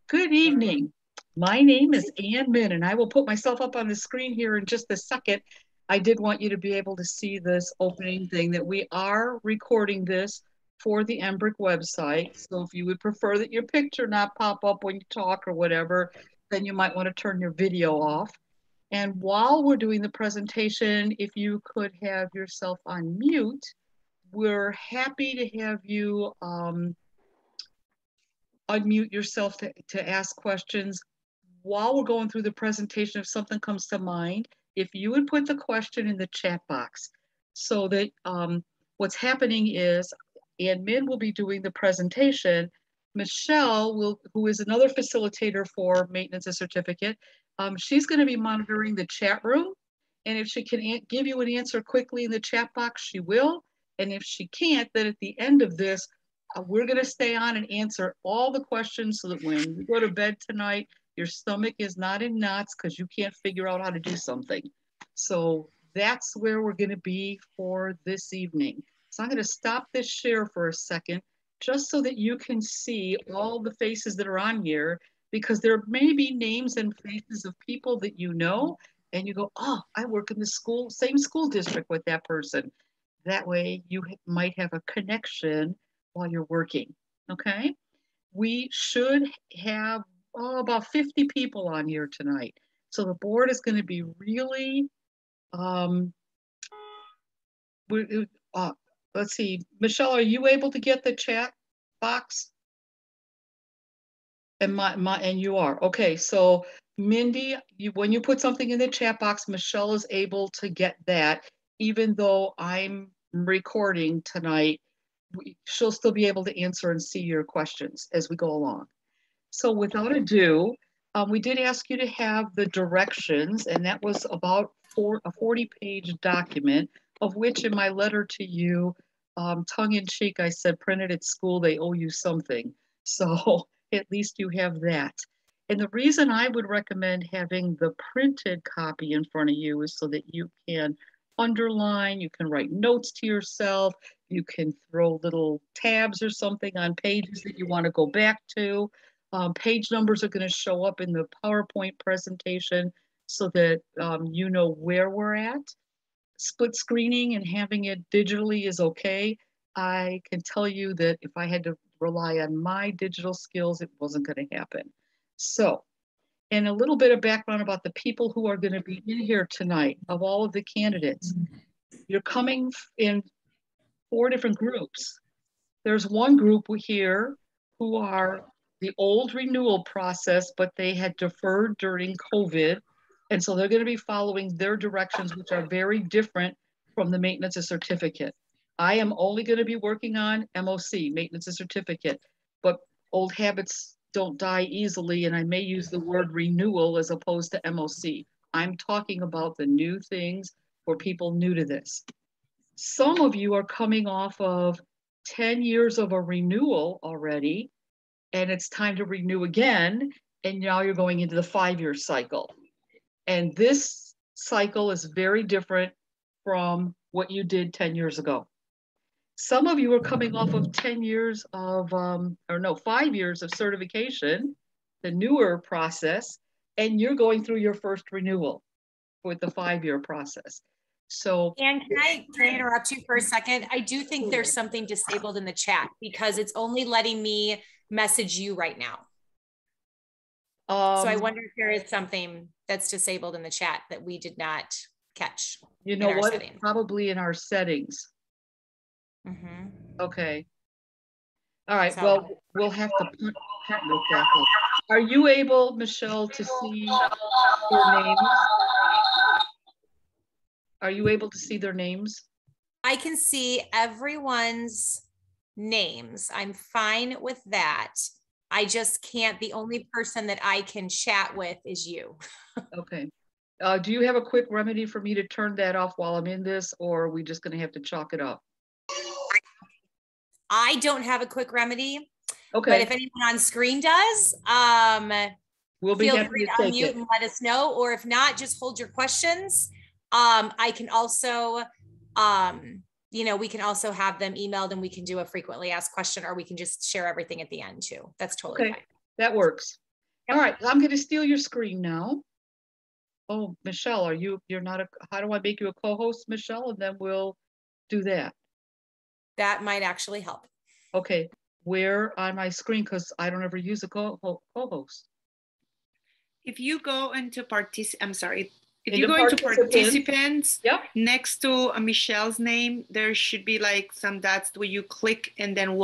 Good evening. My name is Ann Min, and I will put myself up on the screen here in just a second. I did want you to be able to see this opening thing that we are recording this for the Embrick website. So if you would prefer that your picture not pop up when you talk or whatever, then you might want to turn your video off. And while we're doing the presentation, if you could have yourself on mute, we're happy to have you unmute yourself to ask questions. While we're going through the presentation, if something comes to mind, if you would put the question in the chat box so that what's happening is admin will be doing the presentation. Michelle who is another facilitator for maintenance and certificate, she's going to be monitoring the chat room. And if she can give you an answer quickly in the chat box, she will. And if she can't, then at the end of this, we're going to stay on and answer all the questions so that when you go to bed tonight, your stomach is not in knots because you can't figure out how to do something. So that's where we're going to be for this evening. So I'm going to stop this share for a second, just so that you can see all the faces that are on here, because there may be names and faces of people that you know, and you go, oh, I work in the same school district with that person. That way you might have a connection while you're working, okay? We should have about 50 people on here tonight. So the board is going to be really, let's see, Michelle, are you able to get the chat box? And and you are, okay. So Mindy, when you put something in the chat box, Michelle is able to get that, even though I'm recording tonight. She'll still be able to answer and see your questions as we go along. So without ado, we did ask you to have the directions, and that was about a 40-page document, of which in my letter to you, tongue-in-cheek, I said, printed at school, they owe you something. So at least you have that. And the reason I would recommend having the printed copy in front of you is so that you can underline, you can write notes to yourself, you can throw little tabs or something on pages that you want to go back to. Page numbers are going to show up in the PowerPoint presentation so that you know where we're at. Split screening and having it digitally is okay. I can tell you that if I had to rely on my digital skills, it wasn't going to happen. So, and a little bit of background about the people who are going to be in here tonight, of all of the candidates. You're coming in 4 different groups. There's one group here who are the old renewal process, but they had deferred during COVID. And so they're going to be following their directions, which are very different from the maintenance and certificate. I am only going to be working on MOC, maintenance and certificate, but old habits don't die easily. And I may use the word renewal as opposed to MOC. I'm talking about the new things for people new to this. Some of you are coming off of 10 years of a renewal already, and it's time to renew again. And now you're going into the 5-year cycle. And this cycle is very different from what you did 10 years ago. Some of you are coming off of 10 years of, 5 years of certification, the newer process, and you're going through your first renewal with the 5-year process. So, and can I interrupt you for a second? I do think there's something disabled in the chat because it's only letting me message you right now. So I wonder if there is something that's disabled in the chat that we did not catch. You know what? Settings. Probably in our settings. Mm-hmm. Okay. All right. So, well, we'll have to look that up. Are you able, Michelle, to see their names? Are you able to see their names? I can see everyone's names. I'm fine with that. I just can't. The only person that I can chat with is you. Okay. Do you have a quick remedy for me to turn that off while I'm in this, or are we just going to have to chalk it up? I don't have a quick remedy. Okay. But if anyone on screen does, we'll be feel free to unmute and let us know. Or if not, just hold your questions. I can also, we can also have them emailed and we can do a frequently asked question, or we can just share everything at the end too. That's totally fine. That works. All right, I'm going to steal your screen now. Oh, Michelle, you're not how do I make you a co-host, Michelle? And then we'll do that. That might actually help. Okay, where on my screen? Because I don't ever use a co-host. If you go into Into participants, yep. Next to Michelle's name, there should be like some dots where you click and then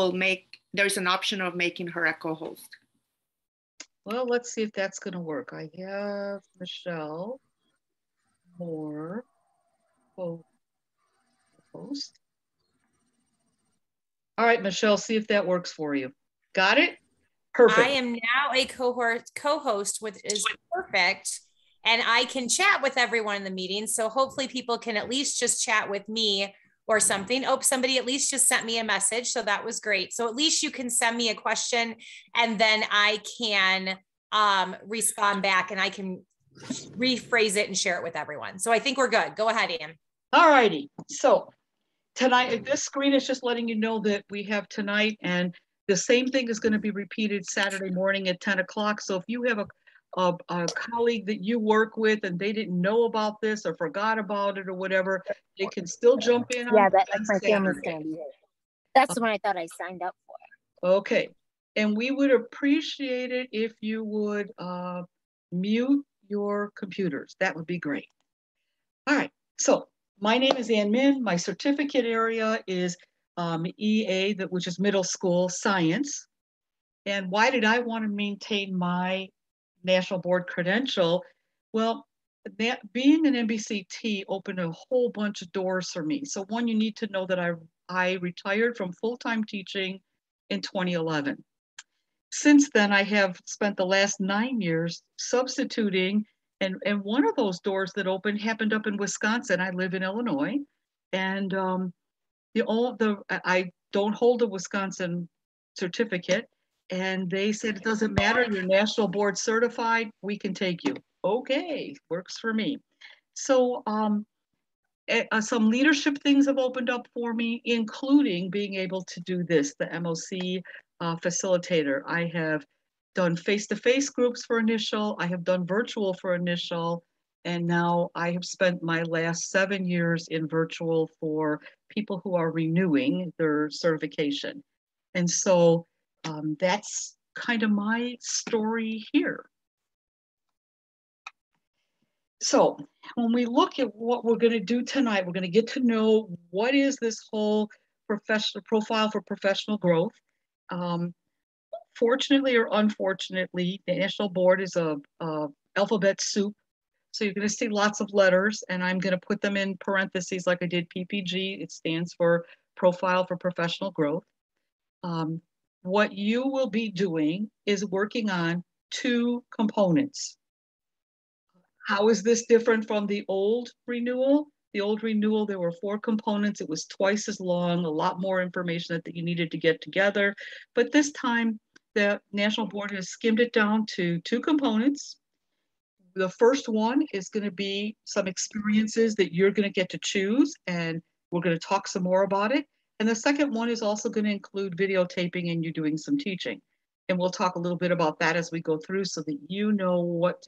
there's an option of making her a co-host. Well, let's see if that's going to work. I have Michelle Moore, host. All right, Michelle, see if that works for you. Got it? Perfect. I am now a co-host, which is perfect. And I can chat with everyone in the meeting. So hopefully people can at least just chat with me or something. Oh, somebody at least just sent me a message. So that was great. So at least you can send me a question and then I can respond back and I can rephrase it and share it with everyone. So I think we're good. Go ahead, Ann. All righty. So tonight, this screen is just letting you know that we have tonight, and the same thing is going to be repeated Saturday morning at 10 o'clock. So if you have a colleague that you work with and they didn't know about this or forgot about it or whatever, they can still jump in. Yeah, that's my family's going to be there. That's the one I thought I signed up for. Okay. And we would appreciate it if you would mute your computers. That would be great. All right. So my name is Ann Min. My certificate area is EA, which is middle school science. And why did I want to maintain my national board credential? Well, being an NBCT opened a whole bunch of doors for me. So one, you need to know that I retired from full-time teaching in 2011. Since then, I have spent the last 9 years substituting, and one of those doors that opened happened up in Wisconsin. I live in Illinois, and I don't hold a Wisconsin certificate, and they said it doesn't matter. You're national board certified. We can take you. Okay, works for me. So some leadership things have opened up for me, including being able to do this, the MOC facilitator. I have done face-to-face groups for initial. I have done virtual for initial. And now I have spent my last 7 years in virtual for people who are renewing their certification. And so that's kind of my story here. So when we look at what we're going to do tonight, we're going to get to know what is this whole profile for professional growth. Fortunately or unfortunately, the National Board is a alphabet soup. So you're going to see lots of letters, and I'm going to put them in parentheses like I did PPG. It stands for Profile for Professional Growth. What you will be doing is working on 2 components. How is this different from the old renewal? The old renewal, there were 4 components. It was twice as long, a lot more information that you needed to get together. But this time, the National Board has skimmed it down to 2 components. The first one is going to be some experiences that you're going to get to choose, and we're going to talk some more about it. And the second one is also going to include videotaping and you doing some teaching. And we'll talk a little bit about that as we go through so that you know what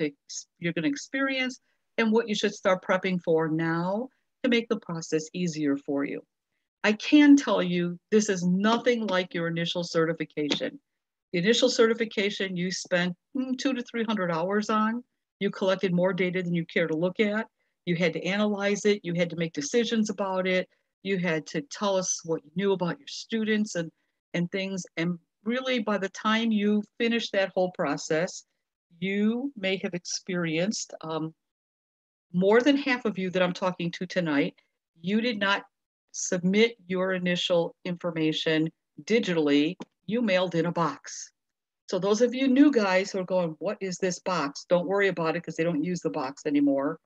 you're going to experience and what you should start prepping for now to make the process easier for you. I can tell you this is nothing like your initial certification. The initial certification you spent 200 to 300 hours on. You collected more data than you care to look at. You had to analyze it. You had to make decisions about it. You had to tell us what you knew about your students and things. And really, by the time you finish that whole process, you may have experienced more than half of you that I'm talking to tonight, you did not submit your initial information digitally. You mailed in a box. So those of you new guys who are going, what is this box? Don't worry about it because they don't use the box anymore.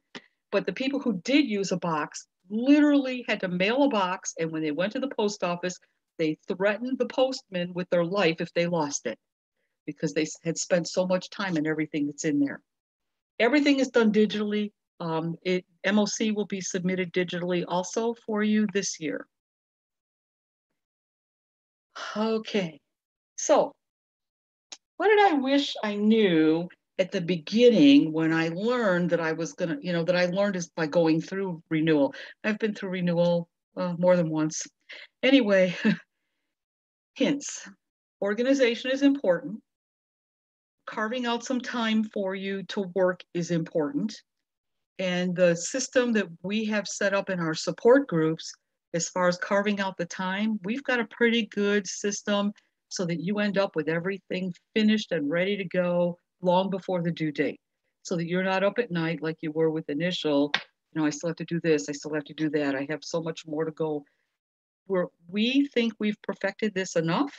But the people who did use a box literally had to mail a box. And when they went to the post office, they threatened the postman with their life if they lost it because they had spent so much time in everything that's in there. Everything is done digitally. MOC will be submitted digitally also for you this year. Okay, so what did I wish I knew at the beginning, when I learned that I was gonna, that I learned is by going through Renewal. I've been through Renewal more than once. Anyway, hints. Organization is important. Carving out some time for you to work is important. And the system that we have set up in our support groups, as far as carving out the time, we've got a pretty good system so that you end up with everything finished and ready to go long before the due date. So that you're not up at night like you were with Initial, I still have to do this, I still have to do that, I have so much more to go. We think we've perfected this enough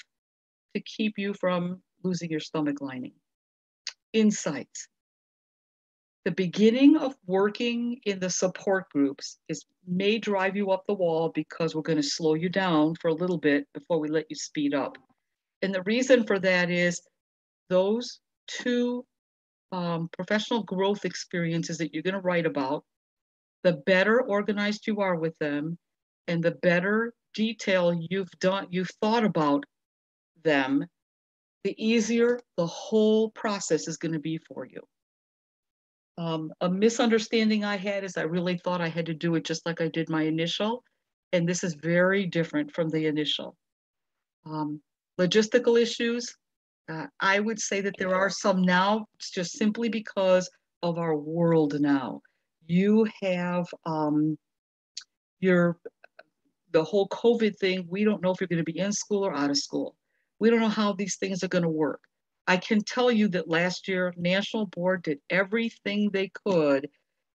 to keep you from losing your stomach lining. Insights. The beginning of working in the support groups may drive you up the wall because we're going to slow you down for a little bit before we let you speed up. And the reason for that is those two professional growth experiences that you're going to write about, the better organized you are with them and the better detail you've thought about them, the easier the whole process is going to be for you. A misunderstanding I had is I really thought I had to do it just like I did my Initial, and this is very different from the Initial. Logistical issues, I would say that there are some now, it's just simply because of our world now. You have the whole COVID thing. We don't know if you're going to be in school or out of school. We don't know how these things are going to work. I can tell you that last year, National Board did everything they could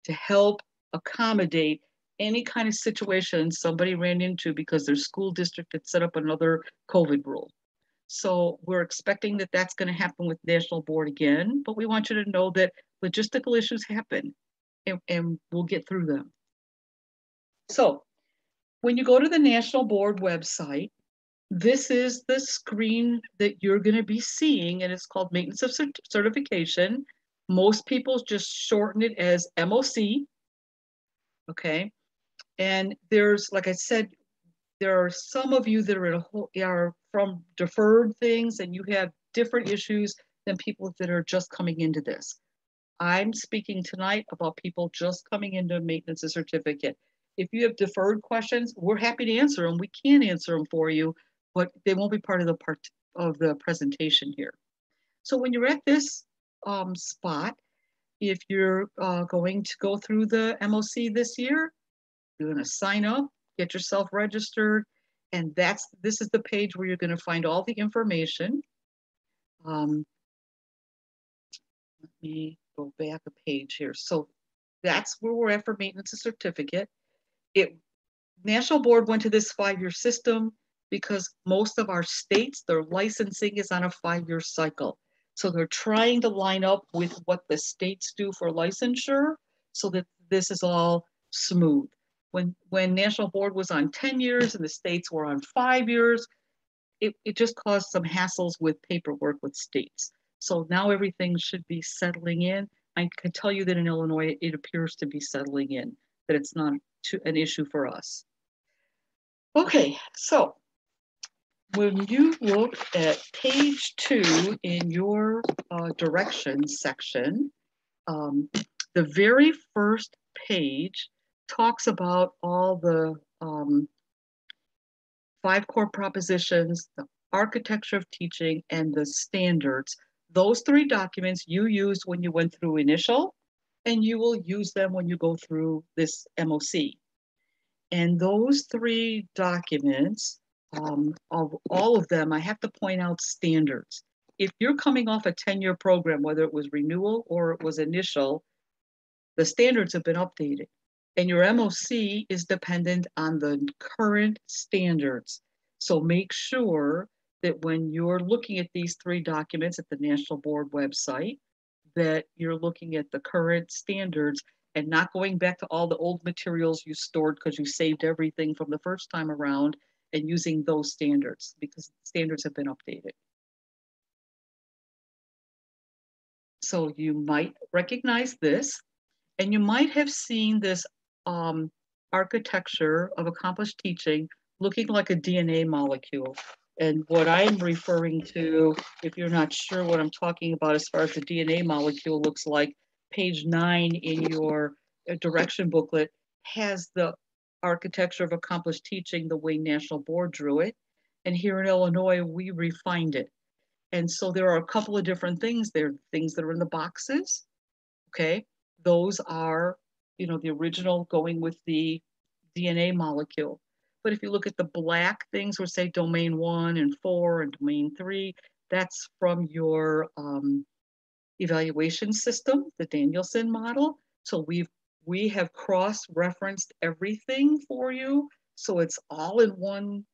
to help accommodate any kind of situation somebody ran into because their school district had set up another COVID rule. So we're expecting that that's going to happen with National Board again, but we want you to know that logistical issues happen and we'll get through them. So when you go to the National Board website, this is the screen that you're going to be seeing, and it's called Maintenance of Certification. Most people just shorten it as MOC, okay? And there's, like I said, there are some of you that are from deferred things, and you have different issues than people that are just coming into this. I'm speaking tonight about people just coming into Maintenance of Certificate. If you have deferred questions, we're happy to answer them. We can answer them for you, but they won't be part of the presentation here. So when you're at this spot, if you're going to go through the MOC this year, you're going to sign up, get yourself registered, and this is the page where you're going to find all the information. Let me go back a page here. So that's where we're at for Maintenance of Certificate. National Board went to this 5-year system because most of our states, their licensing is on a 5-year cycle. So they're trying to line up with what the states do for licensure so that this is all smooth. When National Board was on 10 years and the states were on 5 years, it just caused some hassles with paperwork with states. So now everything should be settling in. I can tell you that in Illinois, it appears to be settling in, that it's not an issue for us. Okay, so when you look at page 2 in your directions section, the very first page talks about all the 5 core propositions, the architecture of teaching, and the standards. Those 3 documents you used when you went through Initial, and you will use them when you go through this MOC. And those 3 documents, of all of them, I have to point out standards. If you're coming off a 10-year program, whether it was Renewal or it was Initial, the standards have been updated. And your MOC is dependent on the current standards. So make sure that when you're looking at these 3 documents at the National Board website, that you're looking at the current standards and not going back to all the old materials you stored because you saved everything from the first time around and using those standards because standards have been updated. So you might recognize this, and you might have seen this architecture of accomplished teaching looking like a DNA molecule. And what I'm referring to, if you're not sure what I'm talking about as far as the DNA molecule looks like, page 9 in your direction booklet has the architecture of accomplished teaching the way National Board drew it. And here in Illinois, we refined it. And so there are a couple of different things there, things that are in the boxes, okay? Those are, you know, the original going with the DNA molecule. But if you look at the black things, which say domain 1 and 4 and domain 3, that's from your evaluation system, the Danielson model. So we have cross-referenced everything for you. So it's all in one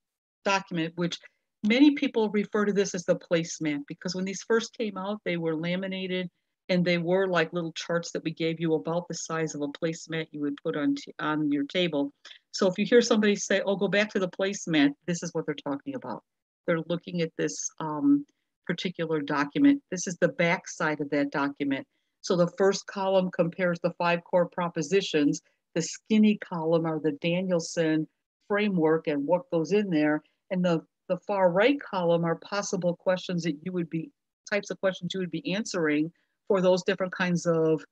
document, which many people refer to this as the placemat, because when these first came out, they were laminated and they were like little charts that we gave you about the size of a placemat you would put on your table. So if you hear somebody say, oh, go back to the placemat, this is what they're talking about. They're looking at this particular document. This is the back side of that document. So the first column compares the 5 core propositions. The skinny column are the Danielson framework and what goes in there. And the far right column are possible questions that you would be, types of questions you would be answering for those different kinds of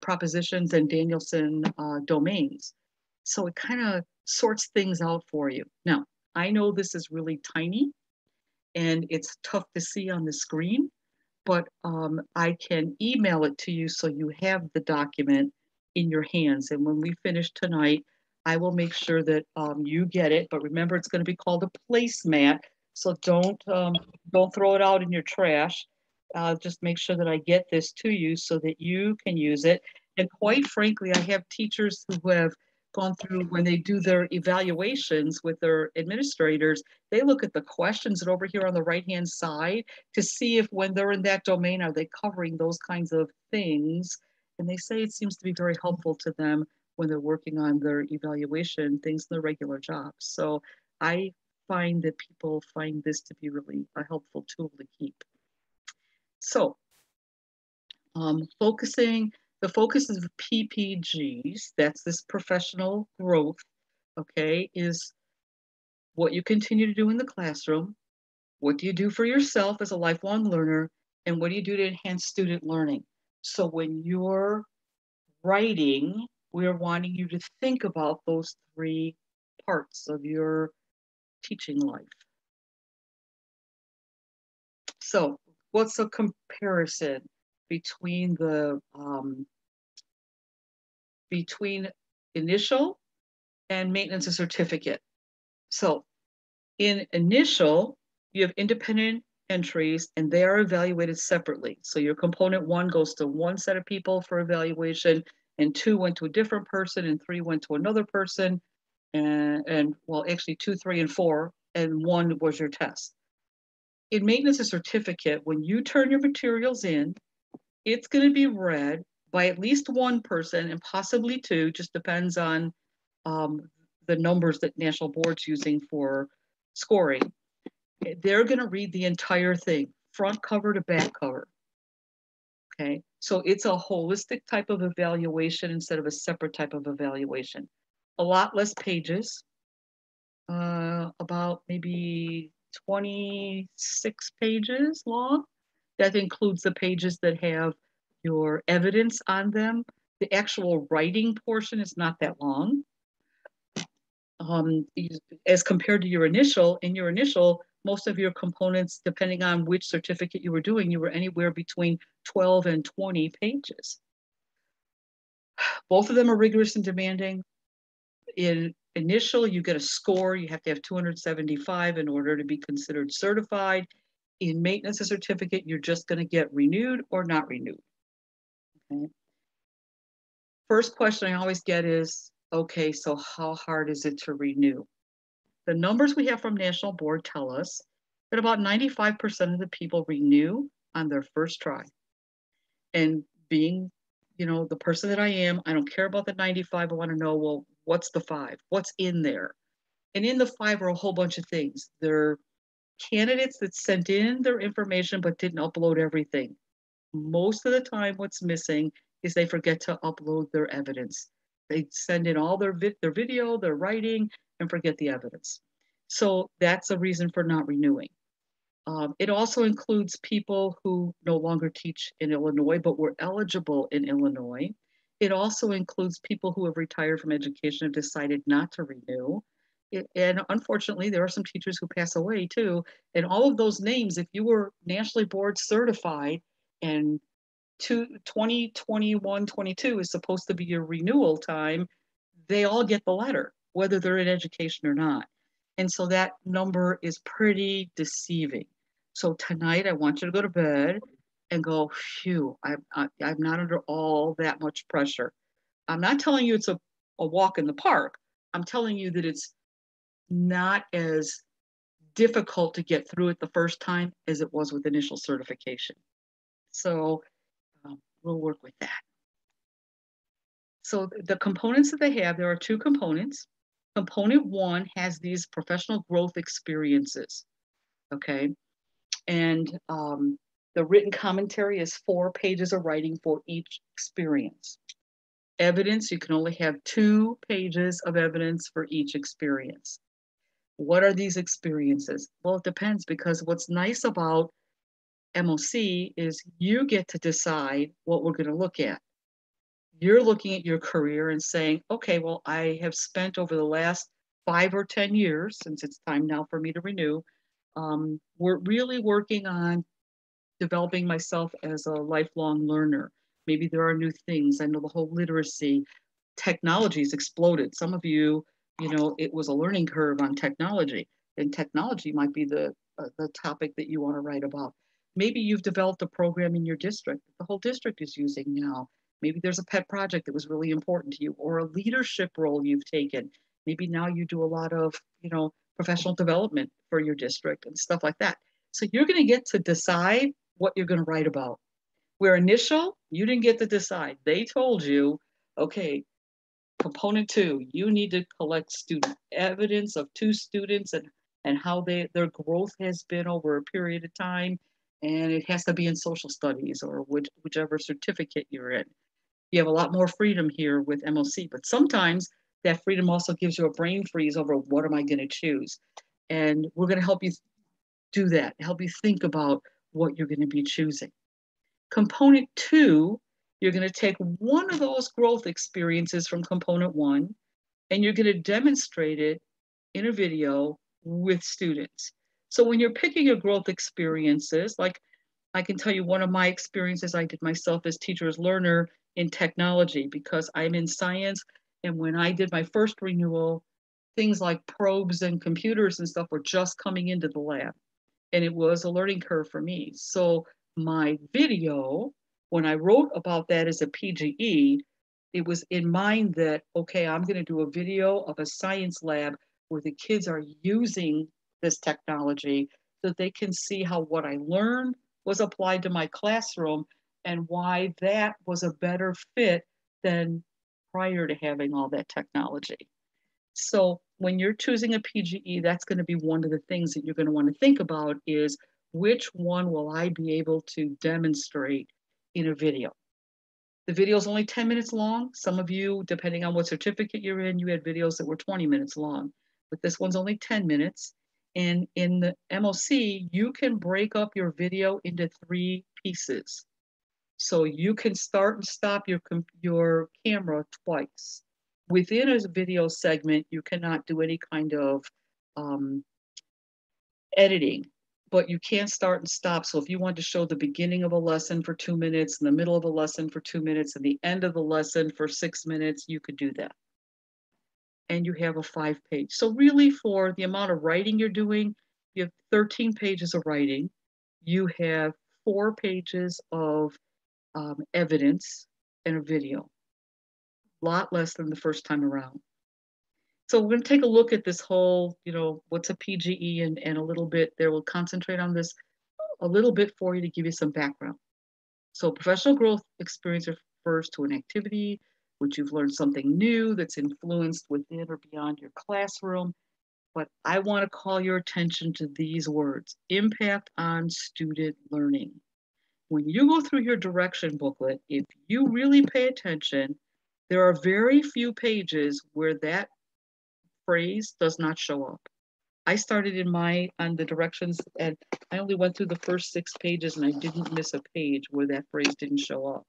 propositions and Danielson domains. So it kind of sorts things out for you. Now, I know this is really tiny and it's tough to see on the screen, but I can email it to you so you have the document in your hands. And when we finish tonight, I will make sure that you get it. But remember, it's going to be called a placemat, so don't throw it out in your trash. Just make sure that I get this to you so that you can use it. And quite frankly, I have teachers who have gone through, when they do their evaluations with their administrators, they look at the questions that over here on the right-hand side to see if when they're in that domain, are they covering those kinds of things? And they say it seems to be very helpful to them when they're working on their evaluation things in their regular jobs. So I find that people find this to be really a helpful tool to keep. So the focus of PPGs, that's this professional growth, okay, is what you continue to do in the classroom, what do you do for yourself as a lifelong learner, and what do you do to enhance student learning? So when you're writing, we're wanting you to think about those 3 parts of your teaching life. So what's a comparison between the between initial and maintenance of certificate? So in initial, you have independent entries and they are evaluated separately. So your component 1 goes to one set of people for evaluation, and 2 went to a different person, and 3 went to another person, and well, actually 2, 3, and 4, and 1 was your test. In maintenance of certificate, when you turn your materials in, it's going to be read by at least 1 person and possibly 2, just depends on the numbers that National Board's using for scoring. They're going to read the entire thing, front cover to back cover. Okay, so it's a holistic type of evaluation instead of a separate type of evaluation. A lot less pages, about maybe 26 pages long. That includes the pages that have your evidence on them. The actual writing portion is not that long. As compared to your initial, in your initial, most of your components, depending on which certificate you were doing, you were anywhere between 12 and 20 pages. Both of them are rigorous and demanding. In initial, you get a score. You have to have 275 in order to be considered certified. In maintenance of certificate, you're just going to get renewed or not renewed. Okay. First question I always get is, okay, so how hard is it to renew? The numbers we have from National Board tell us that about 95% of the people renew on their first try. And being, you know, the person that I am, I don't care about the 95. I want to know, well, what's the 5? What's in there? And in the 5 are a whole bunch of things. They're candidates that sent in their information but didn't upload everything. Most of the time, what's missing is they forget to upload their evidence. They send in all their video, their writing, and forget the evidence. So that's a reason for not renewing. It also includes people who no longer teach in Illinois, but were eligible in Illinois. It also includes people who have retired from education and decided not to renew. And unfortunately, there are some teachers who pass away too. And all of those names, if you were nationally board certified and 2021, 22 is supposed to be your renewal time, they all get the letter, whether they're in education or not. And so that number is pretty deceiving. So tonight I want you to go to bed and go, phew, I'm not under all that much pressure. I'm not telling you it's a walk in the park. I'm telling you that it's not as difficult to get through it the first time as it was with initial certification. So we'll work with that. So the components that they have, there are two components. Component one has these professional growth experiences, okay? And the written commentary is 4 pages of writing for each experience. Evidence, you can only have 2 pages of evidence for each experience. What are these experiences? Well, it depends, because what's nice about MOC is you get to decide what we're going to look at. You're looking at your career and saying, okay, well, I have spent over the last 5 or 10 years, since it's time now for me to renew, we're really working on developing myself as a lifelong learner. Maybe there are new things. I know the whole literacy, technology's exploded. Some of you, it was a learning curve on technology, and technology might be the topic that you want to write about. Maybe you've developed a program in your district that the whole district is using now. Maybe there's a pet project that was really important to you, or a leadership role you've taken. Maybe now you do a lot of, professional development for your district and stuff like that. So you're going to get to decide what you're going to write about. Where initial, you didn't get to decide. They told you, okay, component 2, you need to collect student evidence of 2 students and how their growth has been over a period of time. And it has to be in social studies or whichever certificate you're in. You have a lot more freedom here with MOC, but sometimes that freedom also gives you a brain freeze over what am I going to choose? And we're going to help you do that, help you think about what you're going to be choosing. Component 2, you're going to take one of those growth experiences from component 1, and you're going to demonstrate it in a video with students. So when you're picking your growth experiences, like I can tell you one of my experiences I did myself as teacher's learner in technology, because I'm in science. And when I did my first renewal, things like probes and computers and stuff were just coming into the lab. And it was a learning curve for me. So my video, when I wrote about that as a PGE, it was in mind that, okay, I'm going to do a video of a science lab where the kids are using this technology so that they can see how what I learned was applied to my classroom and why that was a better fit than prior to having all that technology. So when you're choosing a PGE, that's going to be one of the things that you're going to want to think about is which one will I be able to demonstrate in a video? The video is only 10 minutes long. Some of you, depending on what certificate you're in, you had videos that were 20 minutes long, but this one's only 10 minutes. And in the MOC, you can break up your video into 3 pieces. So you can start and stop your camera twice. Within a video segment, you cannot do any kind of editing, but you can start and stop. So if you want to show the beginning of a lesson for 2 minutes, and the middle of a lesson for 2 minutes, and the end of the lesson for 6 minutes, you could do that. And you have a 5-page. So really for the amount of writing you're doing, you have 13 pages of writing. You have 4 pages of evidence and a video. A lot less than the first time around. So we're going to take a look at this whole, what's a PGE and a little bit there. We'll concentrate on this a little bit for you to give you some background. So professional growth experience refers to an activity which you've learned something new that's influenced within or beyond your classroom. But I want to call your attention to these words: impact on student learning. When you go through your direction booklet, if you really pay attention, there are very few pages where that phrase does not show up. I started on the directions, and I only went through the first 6 pages, and I didn't miss a page where that phrase didn't show up.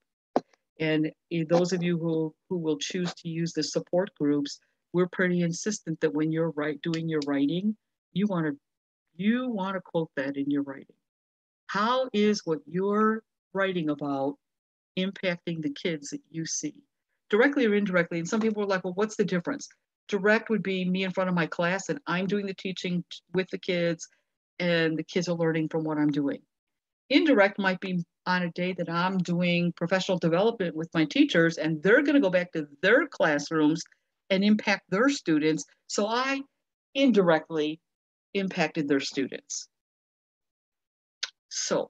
And those of you who will choose to use the support groups, we're pretty insistent that when you're doing your writing, you want to quote that in your writing. How is what you're writing about impacting the kids that you see, directly or indirectly? And some people are like, well, what's the difference? Direct would be me in front of my class and I'm doing the teaching with the kids and the kids are learning from what I'm doing. Indirect might be on a day that I'm doing professional development with my teachers and they're going to go back to their classrooms and impact their students. So I indirectly impacted their students. So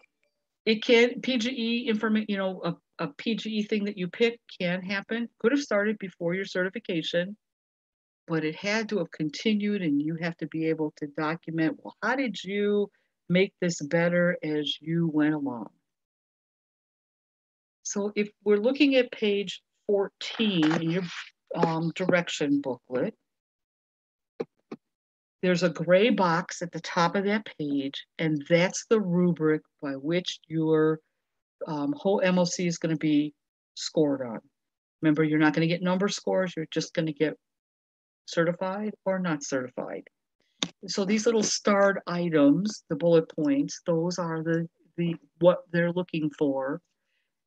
it can, PGE information, you know, a PGE thing that you pick can happen, could have started before your certification, but it had to have continued and you have to be able to document, well, how did you make this better as you went along? So if we're looking at page 14 in your direction booklet, there's a gray box at the top of that page, and that's the rubric by which your whole MOC is going to be scored on. Remember, you're not going to get number scores, you're just going to get certified or not certified. So these little starred items, the bullet points, those are the what they're looking for.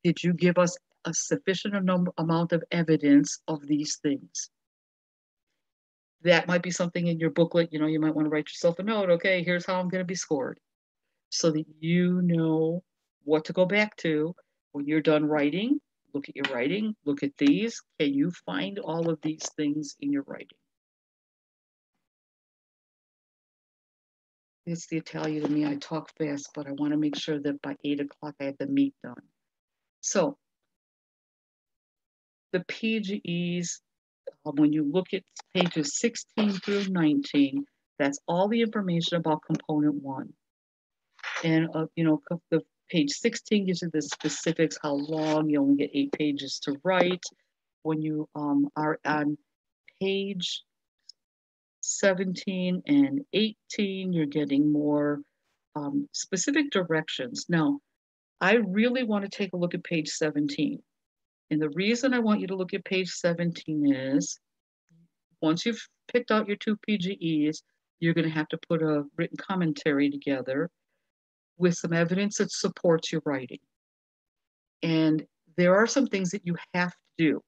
Did you give us a sufficient amount of evidence of these things? That might be something in your booklet, you know, you might want to write yourself a note, okay, here's how I'm going to be scored, so that you know what to go back to when you're done writing. Look at your writing, look at these. Can you find all of these things in your writing? It's the Italian in me, I talk fast, but I want to make sure that by 8 o'clock I have the meat done. So the PGEs, when you look at pages 16 through 19, that's all the information about component 1. And you know, the page 16 gives you the specifics, how long, you only get 8 pages to write. When you are on page 17 and 18, you're getting more specific directions. Now, I really want to take a look at page 17. And the reason I want you to look at page 17 is, once you've picked out your 2 PGEs, you're going to have to put a written commentary together with some evidence that supports your writing. And there are some things that you have to do.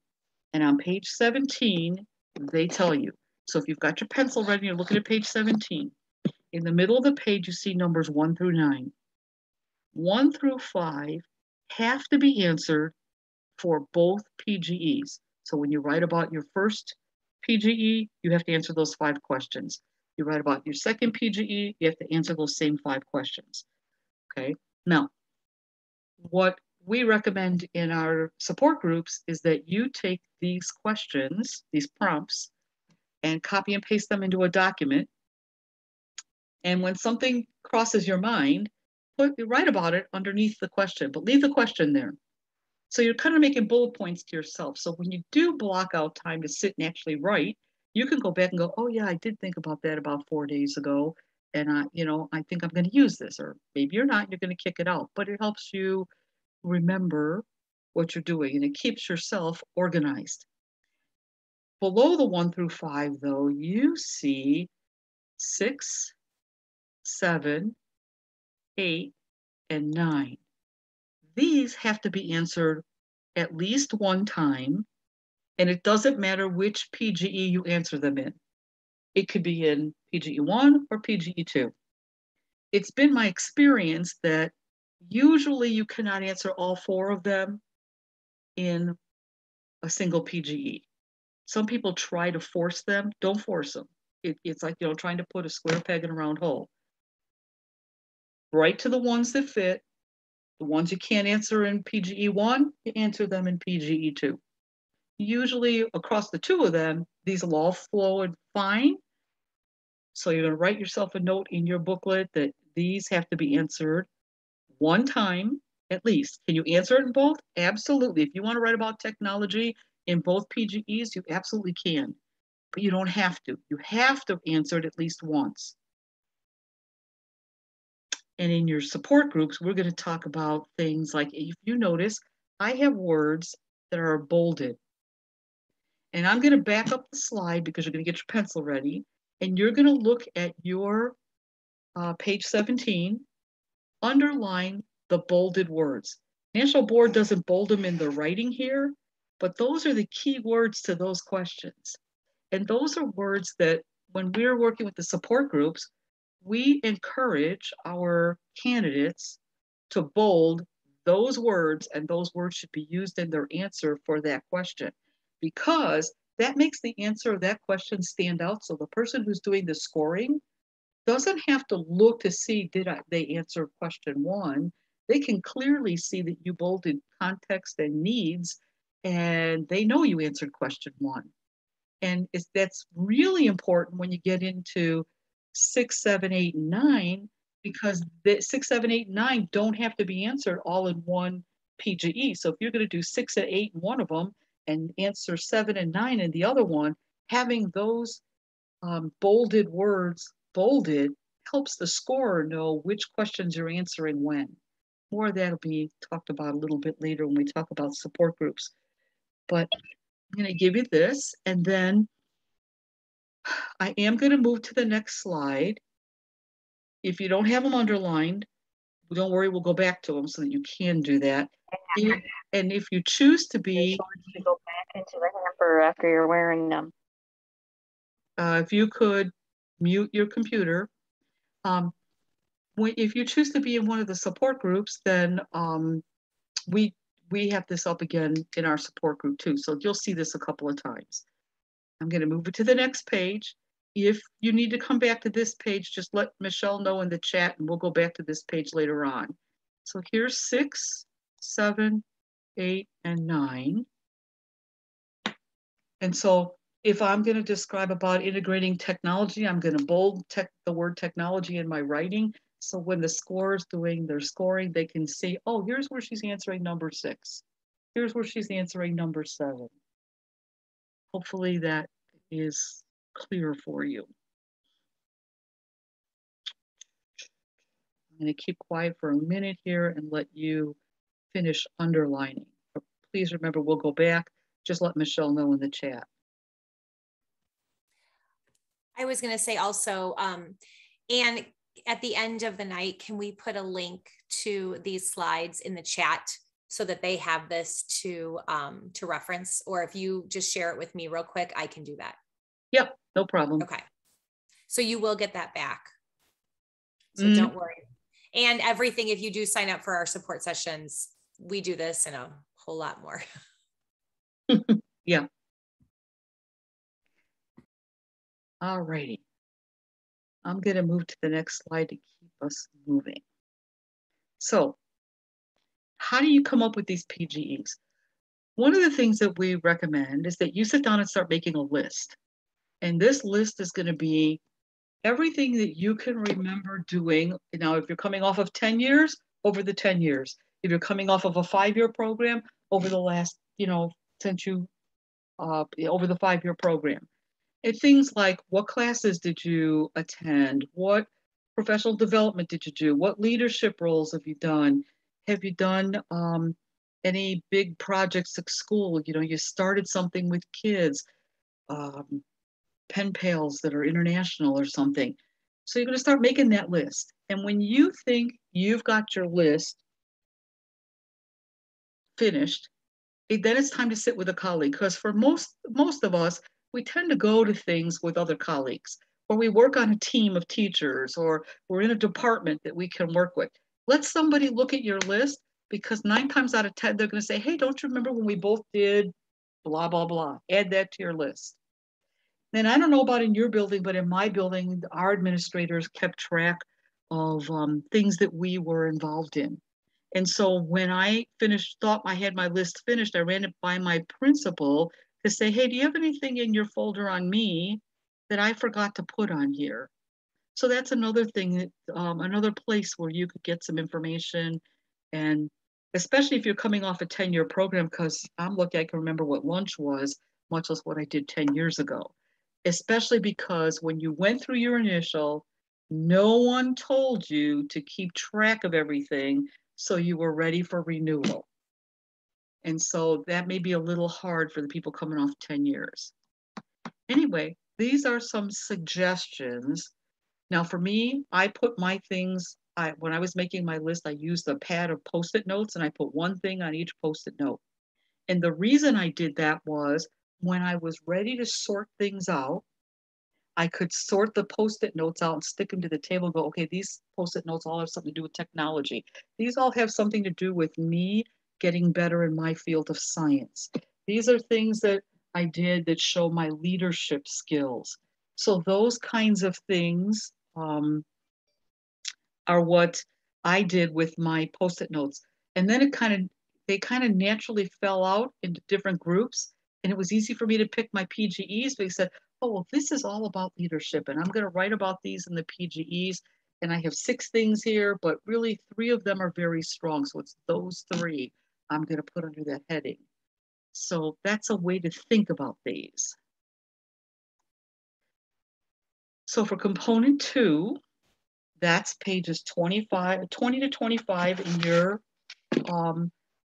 And on page 17, they tell you. So if you've got your pencil ready, you're looking at page 17. In the middle of the page, you see numbers 1 through 9. 1 through 5 have to be answered for both PGEs. So when you write about your first PGE, you have to answer those 5 questions. You write about your second PGE, you have to answer those same 5 questions. Okay, now, what we recommend in our support groups is that you take these questions, these prompts, and copy and paste them into a document. And when something crosses your mind, write about it underneath the question, but leave the question there. So you're kind of making bullet points to yourself. So when you do block out time to sit and actually write, you can go back and go, oh yeah, I did think about that about 4 days ago. And I think I'm going to use this, or maybe you're not, you're going to kick it out, but it helps you remember what you're doing and it keeps yourself organized. Below the 1 through 5, though, you see 6, 7, 8, and 9. These have to be answered at least one time, and it doesn't matter which PGE you answer them in. It could be in PGE 1 or PGE 2. It's been my experience that usually you cannot answer all 4 of them in a single PGE. Some people try to force them. Don't force them. It's like, trying to put a square peg in a round hole. Right to the ones that fit. The ones you can't answer in PGE 1, you answer them in PGE 2. Usually across the 2 of them, these will all flow fine. So you're going to write yourself a note in your booklet that these have to be answered one time at least. Can you answer it in both? Absolutely. If you want to write about technology in both PGEs, you absolutely can. But you don't have to. You have to answer it at least once. And in your support groups, we're going to talk about things like, if you notice, I have words that are bolded. And I'm going to back up the slide because you're going to get your pencil ready. And you're going to look at your page 17, underline the bolded words. National Board doesn't bold them in the writing here, but those are the key words to those questions. And those are words that when we're working with the support groups, we encourage our candidates to bold those words, and those words should be used in their answer for that question, because that makes the answer of that question stand out. So the person who's doing the scoring doesn't have to look to see, they answer question 1. They can clearly see that you bolded context and needs, and they know you answered question 1. And that's really important when you get into 6, 7, 8, and 9, because the 6, 7, 8, and 9 don't have to be answered all in one PGE. So if you're going to do 6 and 8 in one of them and answer 7 and 9 in the other one, having those bolded words bolded helps the scorer know which questions you're answering when. More of that will be talked about a little bit later when we talk about support groups. But I'm going to give you this, and then I am going to move to the next slide. If you don't have them underlined, don't worry, we'll go back to them so that you can do that. And if you choose to be... to go back into the hamper after you're wearing them. If you could mute your computer. If you choose to be in one of the support groups, then we have this up again in our support group too. So you'll see this a couple of times. I'm going to move it to the next page. If you need to come back to this page, just let Michelle know in the chat and we'll go back to this page later on. So here's 6, 7, 8, and 9. And so if I'm going to describe about integrating technology, I'm going to bold the word technology in my writing. So when the scorer's doing their scoring, they can see, oh, here's where she's answering number 6. Here's where she's answering number 7. Hopefully that is clear for you. I'm going to keep quiet for a minute here and let you finish underlining. But please remember, we'll go back. Just let Michelle know in the chat. I was going to say also, and at the end of the night, can we put a link to these slides in the chat so that they have this to reference? Or if you just share it with me real quick, I can do that. Yep, no problem. Okay. So you will get that back. So don't worry. And everything, if you do sign up for our support sessions, we do this and a whole lot more. Yeah. All righty. I'm going to move to the next slide to keep us moving. So how do you come up with these PGEs? One of the things that we recommend is that you sit down and start making a list. And this list is going to be everything that you can remember doing. Now, if you're coming off of 10 years, over the 10 years. If you're coming off of a 5-year program, over the last, since you, over the 5-year program. And things like, what classes did you attend? What professional development did you do? What leadership roles have you done? Have you done any big projects at school? You started something with kids, pen pals that are international or something. So you're going to start making that list. And when you think you've got your list finished, then it's time to sit with a colleague. Because for most of us, we tend to go to things with other colleagues, or we work on a team of teachers, or we're in a department that we can work with. Let somebody look at your list, because 9 times out of 10, they're going to say, hey, don't you remember when we both did blah, blah, blah? Add that to your list. And I don't know about in your building, but in my building, our administrators kept track of things that we were involved in. And so when I thought I had my list finished, I ran it by my principal to say, hey, do you have anything in your folder on me that I forgot to put on here? So that's another thing, another place where you could get some information. And especially if you're coming off a 10-year program, because I'm lucky I can remember what lunch was, much less what I did 10 years ago. Especially because when you went through your initial, No one told you to keep track of everything so you were ready for renewal. And so that may be a little hard for the people coming off 10 years. Anyway, these are some suggestions. Now for me, I put my things, when I was making my list, I used a pad of Post-it notes and I put one thing on each Post-it note. And the reason I did that was when I was ready to sort things out, I could sort the Post-it notes out and stick them to the table and go, okay, these Post-it notes all have something to do with technology. These all have something to do with me getting better in my field of science. These are things that I did that show my leadership skills. So those kinds of things are what I did with my Post-it notes. And then they kind of naturally fell out into different groups. And it was easy for me to pick my PGEs, but he said, oh, well, this is all about leadership. And I'm going to write about these in the PGEs. And I have 6 things here, but really 3 of them are very strong. So it's those 3 I'm going to put under that heading. So that's a way to think about these. So for component 2, that's pages 20 to 25 in your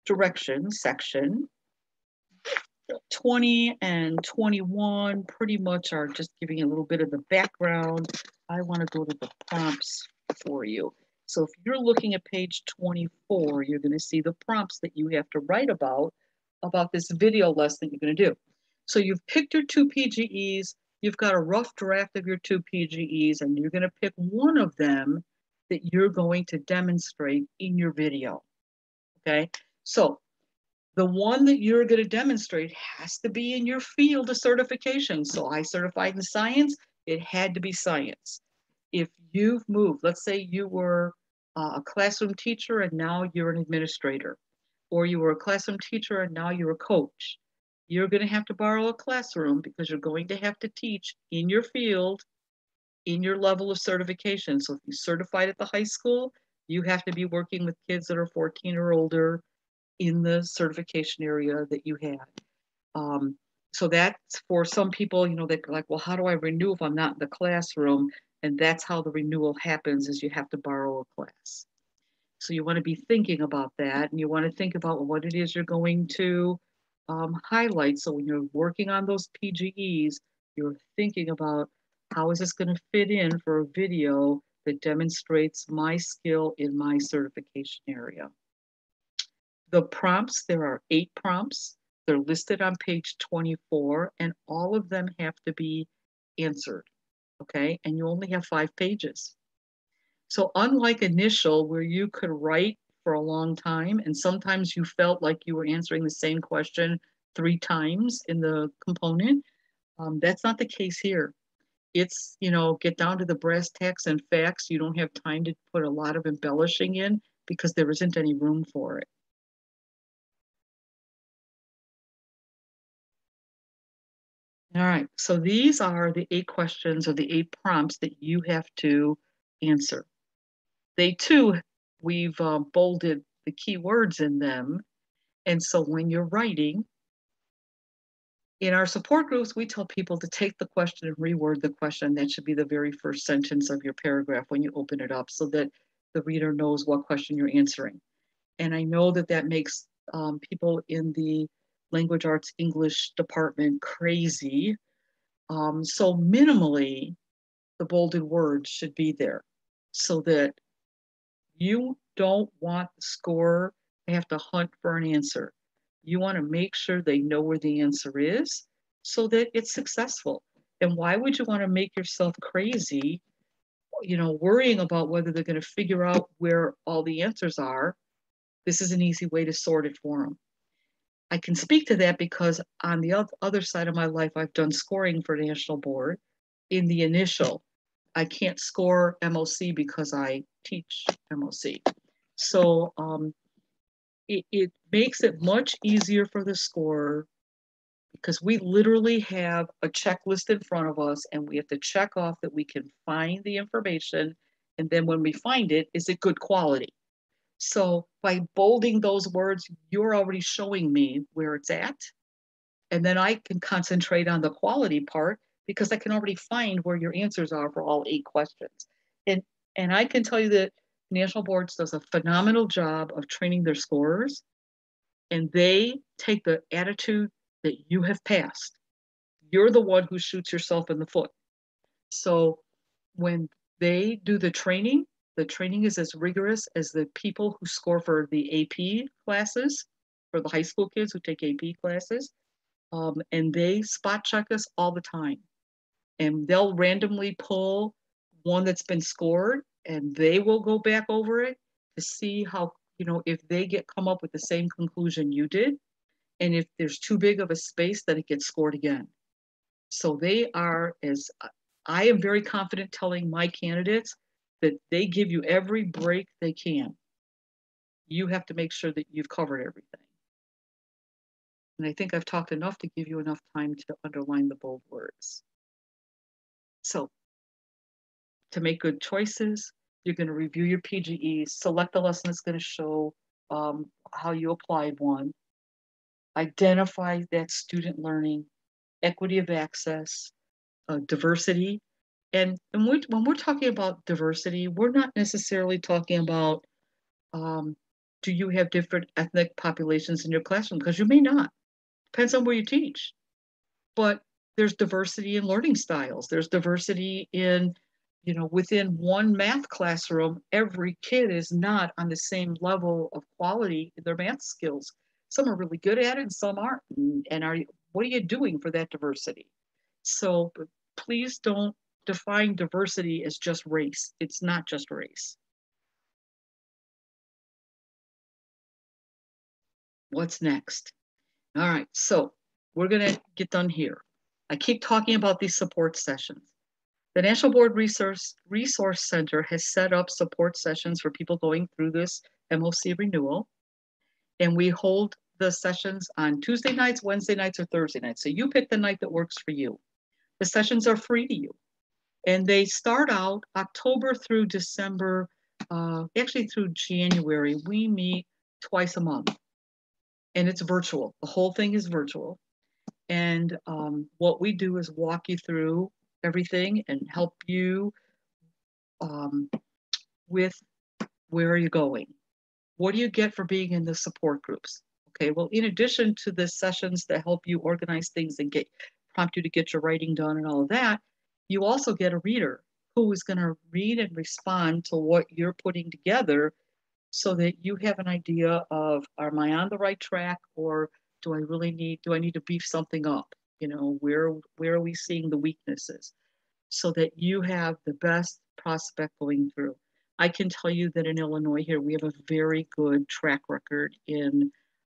direction section. 20 and 21 pretty much are just giving you a little bit of the background. I want to go to the prompts for you. So if you're looking at page 24, you're going to see the prompts that you have to write about this video lesson you're going to do. So you've picked your 2 PGEs, you've got a rough draft of your 2 PGEs, and you're going to pick one of them that you're going to demonstrate in your video. Okay, so the one that you're going to demonstrate has to be in your field of certification. So I certified in science, it had to be science. If you've moved, let's say you were a classroom teacher and now you're an administrator, or you were a classroom teacher and now you're a coach, you're going to have to borrow a classroom because you're going to have to teach in your field, in your level of certification. So if you certified at the high school, you have to be working with kids that are 14 or older in the certification area that you had. So that's for some people, you know, they're like, well, how do I renew if I'm not in the classroom? And that's how the renewal happens, is you have to borrow a class. So you want to be thinking about that, and you want to think about what it is you're going to highlight. So when you're working on those PGEs, you're thinking about how is this going to fit in for a video that demonstrates my skill in my certification area. The prompts, there are 8 prompts. They're listed on page 24, and all of them have to be answered, okay? And you only have 5 pages. So unlike initial, where you could write for a long time, and sometimes you felt like you were answering the same question 3 times in the component, that's not the case here. It's, you know, get down to the brass tacks and facts. You don't have time to put a lot of embellishing in because there isn't any room for it. All right, so these are the 8 questions or the 8 prompts that you have to answer. They too, we've bolded the keywords in them. And so when you're writing, in our support groups, we tell people to take the question and reword the question. That should be the very first sentence of your paragraph when you open it up so that the reader knows what question you're answering. And I know that that makes people in the language arts English department crazy. So minimally, the bolded words should be there so that you don't want the scorer to have to hunt for an answer. You want to make sure they know where the answer is so that it's successful. And why would you want to make yourself crazy, you know, worrying about whether they're going to figure out where all the answers are? This is an easy way to sort it for them. I can speak to that because on the other side of my life, I've done scoring for National Board. In the initial, I can't score MOC because I teach MOC. So it makes it much easier for the scorer because we literally have a checklist in front of us and we have to check off that we can find the information. And then when we find it, is it good quality? So by bolding those words, you're already showing me where it's at. And then I can concentrate on the quality part because I can already find where your answers are for all 8 questions. And And I can tell you that National Boards does a phenomenal job of training their scorers, and they take the attitude that you have passed. You're the one who shoots yourself in the foot. So when they do the training is as rigorous as the people who score for the AP classes, for the high school kids who take AP classes. And they spot check us all the time. And they'll randomly pull one that's been scored, and they will go back over it to see how, if they come up with the same conclusion you did. And if there's too big of a space, then it gets scored again. So I am very confident telling my candidates that they give you every break they can. You have to make sure that you've covered everything. And I think I've talked enough to give you enough time to underline the bold words. So to make good choices, you're going to review your PGEs, select the lesson that's going to show how you applied one, identify that student learning, equity of access, diversity. And when we're talking about diversity, we're not necessarily talking about do you have different ethnic populations in your classroom? Because you may not. Depends on where you teach. But there's diversity in learning styles. There's diversity in, within one math classroom, every kid is not on the same level of quality in their math skills. Some are really good at it and some aren't. And what are you doing for that diversity? So please don't define diversity as just race. It's not just race. What's next? All right, so we're gonna get done here. I keep talking about these support sessions. The National Board Resource Center has set up support sessions for people going through this MOC renewal. And we hold the sessions on Tuesday nights, Wednesday nights, or Thursday nights. So you pick the night that works for you. The sessions are free to you. And they start out October through December, actually through January. We meet twice a month. And it's virtual. The whole thing is virtual. And what we do is walk you through everything and help you with where are you going? What do you get for being in the support groups? Okay, well, in addition to the sessions that help you organize things and prompt you to get your writing done and all of that, you also get a reader who is going to read and respond to what you're putting together so that you have an idea of, am I on the right track, or do I need to beef something up? Where are we seeing the weaknesses, so that you have the best prospect going through. I can tell you that in Illinois here, we have a very good track record in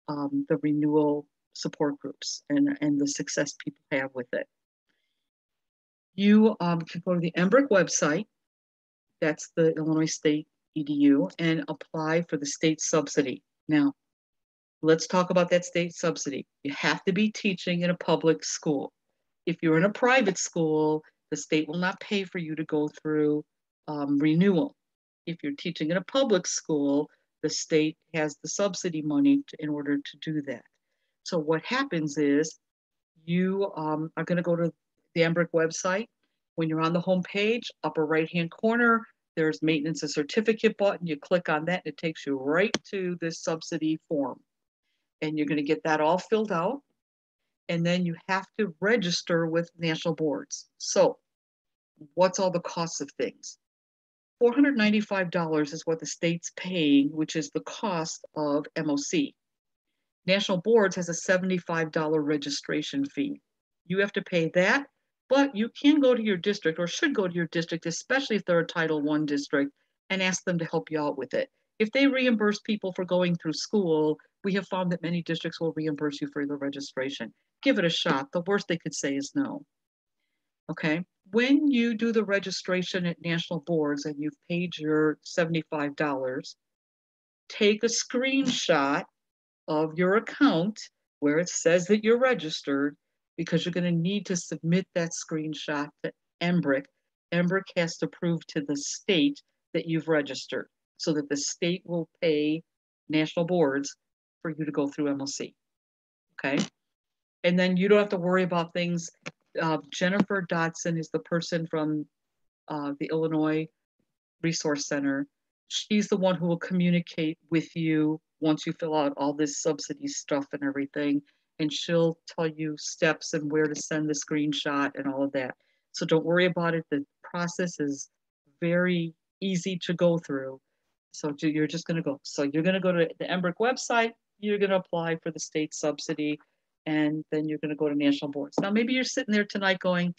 the renewal support groups and the success people have with it. You can go to the MBRIC website, that's the Illinois State EDU, and apply for the state subsidy. Now, let's talk about that state subsidy. You have to be teaching in a public school. If you're in a private school, the state will not pay for you to go through renewal. If you're teaching in a public school, the state has the subsidy money in order to do that. So what happens is you are going to go to the MBRIC website. When you're on the home page, upper right-hand corner, there's maintenance and certificate button. You click on that, and it takes you right to this subsidy form. And you're going to get that all filled out. And then you have to register with national boards. So what's all the costs of things? $495 is what the state's paying, which is the cost of MOC. National Boards has a $75 registration fee. You have to pay that, but you can go to your district, or should go to your district, especially if they're a Title I district, and ask them to help you out with it. If they reimburse people for going through school, we have found that many districts will reimburse you for the registration. Give it a shot. The worst they could say is no. Okay, when you do the registration at national boards and you've paid your $75, take a screenshot of your account where it says that you're registered, because you're going to need to submit that screenshot to MBRIC. MBRIC has to prove to the state that you've registered, so that the state will pay national boards for you to go through MOC. Okay, and then you don't have to worry about things. Jennifer Dotson is the person from the Illinois Resource Center. She's the one who will communicate with you once you fill out all this subsidy stuff and everything. And she'll tell you steps and where to send the screenshot and all of that. So don't worry about it. The process is very easy to go through. So you're just going to go. So you're going to go to the MBRIC website. You're going to apply for the state subsidy. And then you're going to go to national boards. Now, maybe you're sitting there tonight going,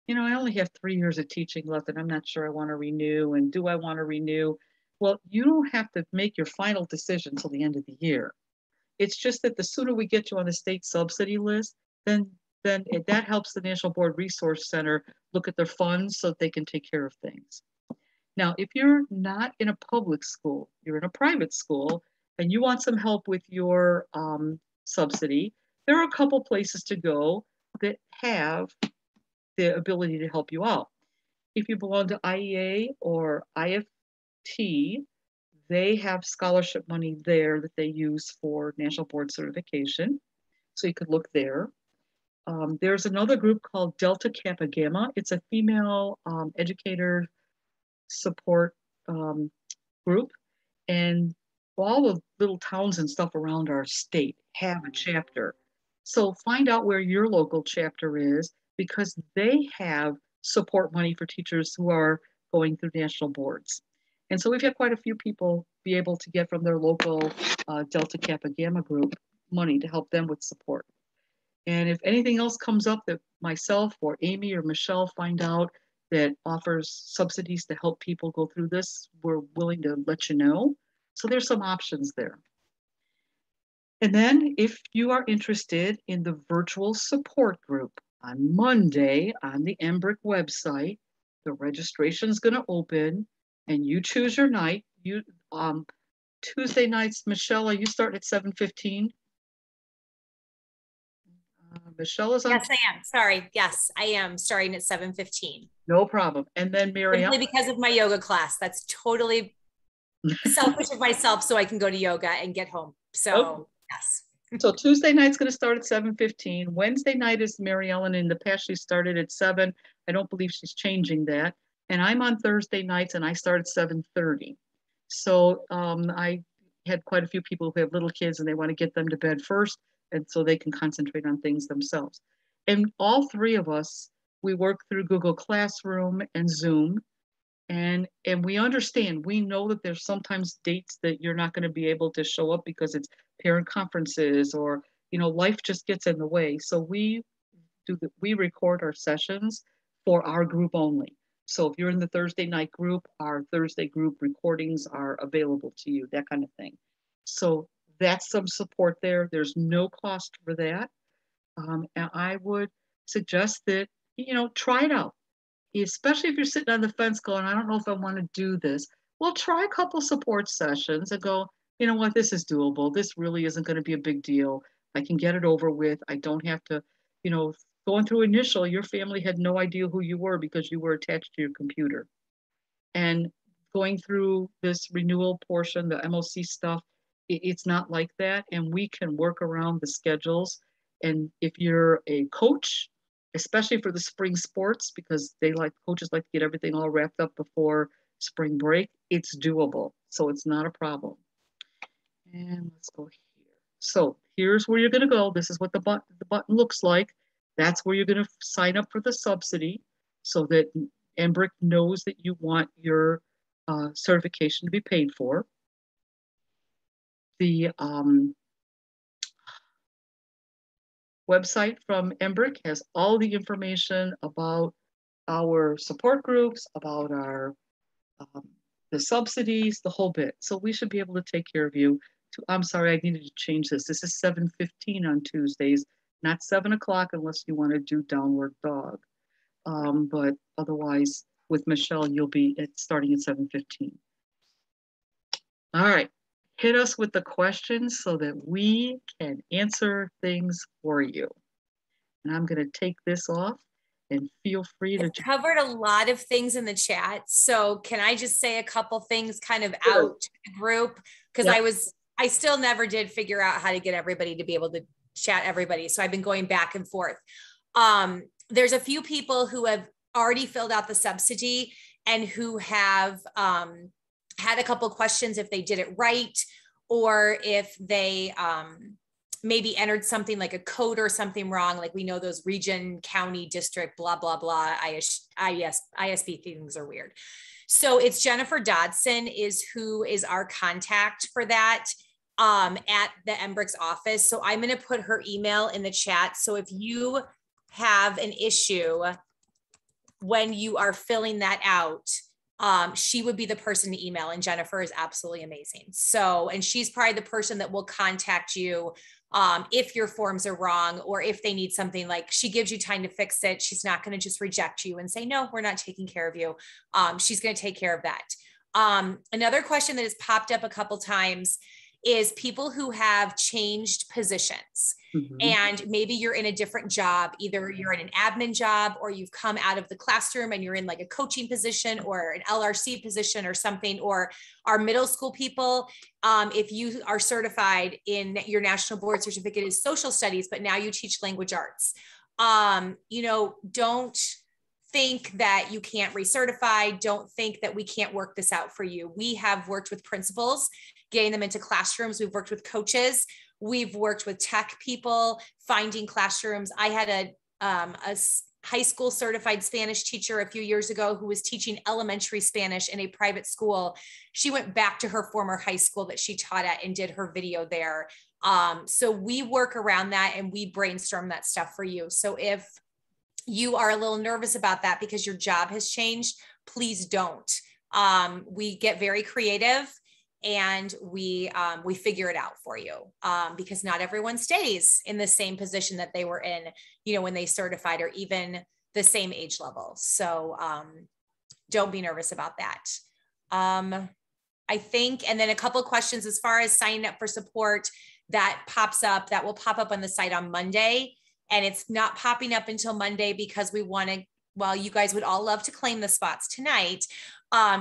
you know, I only have 3 years of teaching left and I'm not sure I want to renew. And do I want to renew? Well, you don't have to make your final decision till the end of the year. It's just that the sooner we get you on the state subsidy list, then that helps the National Board Resource Center look at their funds so that they can take care of things. Now, if you're not in a public school, you're in a private school, and you want some help with your subsidy, there are a couple places to go that have the ability to help you out. If you belong to IEA or IFT, they have scholarship money there that they use for national board certification. So you could look there. There's another group called Delta Kappa Gamma. It's a female educator support group. And all the little towns and stuff around our state have a chapter. So find out where your local chapter is, because they have support money for teachers who are going through national boards. And so we've had quite a few people be able to get from their local Delta Kappa Gamma group money to help them with support. And if anything else comes up that myself or Amy or Michelle find out that offers subsidies to help people go through this, we're willing to let you know. So there's some options there. And then if you are interested in the virtual support group, on Monday on the MBRIC website, the registration is going to open and you choose your night. You Tuesday nights, Michelle, are you starting at 7:15? Michelle is on. Yes, I am. Sorry. Yes, I am starting at 7:15. No problem. And then Mary Ellen. Simply because of my yoga class. That's totally selfish of myself so I can go to yoga and get home. So yes. So Tuesday night's going to start at 7:15. Wednesday night is Mary Ellen. In the past, she started at 7. I don't believe she's changing that. And I'm on Thursday nights and I start at 7:30. So I had quite a few people who have little kids and they want to get them to bed first, and so they can concentrate on things themselves. And all three of us, we work through Google Classroom and Zoom. And we understand, we know that there's sometimes dates that you're not going to be able to show up because it's parent conferences or, you know, life just gets in the way. So we record our sessions for our group only. So if you're in the Thursday night group, our Thursday group recordings are available to you, that kind of thing. So that's some support there. There's no cost for that. And I would suggest that, you know, try it out. Especially if you're sitting on the fence going, I don't know if I want to do this. Well, try a couple support sessions and go, you know what, this is doable. This really isn't going to be a big deal. I can get it over with. I don't have to, you know, going through initial, your family had no idea who you were because you were attached to your computer. And going through this renewal portion, the MOC stuff, it's not like that. And we can work around the schedules. And if you're a coach, especially for the spring sports, because coaches like to get everything all wrapped up before spring break, it's doable. So it's not a problem. And let's go here. So here's where you're going to go. This is what the button looks like. That's where you're going to sign up for the subsidy so that MBRIC knows that you want your certification to be paid for. The website from MBRIC has all the information about our support groups, about our the subsidies, the whole bit. So we should be able to take care of you. I'm sorry, I needed to change this. This is 7:15 on Tuesdays, not 7 o'clock unless you want to do downward dog. But otherwise, with Michelle, you'll be starting at 7:15. All right. Hit us with the questions so that we can answer things for you. And I'm going to take this off and feel free to. I've covered a lot of things in the chat. So can I just say a couple things kind of out to the group? Because I still never did figure out how to get everybody to be able to chat everybody. So I've been going back and forth. There's a few people who have already filled out the subsidy and who have had a couple questions if they did it right, or if they maybe entered something like a code or something wrong. Like we know those region, county, district, blah, blah, blah, ISB things are weird. So it's Jennifer Dodson who is our contact for that at the MBRICS office. So I'm going to put her email in the chat. So if you have an issue when you are filling that out, she would be the person to email, and Jennifer is absolutely amazing. So, and she's probably the person that will contact you if your forms are wrong, or if they need something. Like, she gives you time to fix it. She's not going to just reject you and say, no, we're not taking care of you. She's going to take care of that. Another question that has popped up a couple times is people who have changed positions. And maybe you're in a different job, either you're in an admin job, or you've come out of the classroom and you're in like a coaching position or an LRC position or something, or our middle school people. If you are certified in your national board certificate is social studies, but now you teach language arts, you know, don't think that you can't recertify. Don't think that we can't work this out for you. We have worked with principals, getting them into classrooms. We've worked with coaches. We've worked with tech people, finding classrooms. I had a high school certified Spanish teacher a few years ago who was teaching elementary Spanish in a private school. She went back to her former high school that she taught at and did her video there. So we work around that and we brainstorm that stuff for you. So if you are a little nervous about that because your job has changed, please don't. We get very creative, and we figure it out for you, because not everyone stays in the same position that they were in, you know, when they certified, or even the same age level. So don't be nervous about that. I think, and then a couple of questions as far as signing up for support that will pop up on the site on Monday. And it's not popping up until Monday because we want to, well, you guys would all love to claim the spots tonight.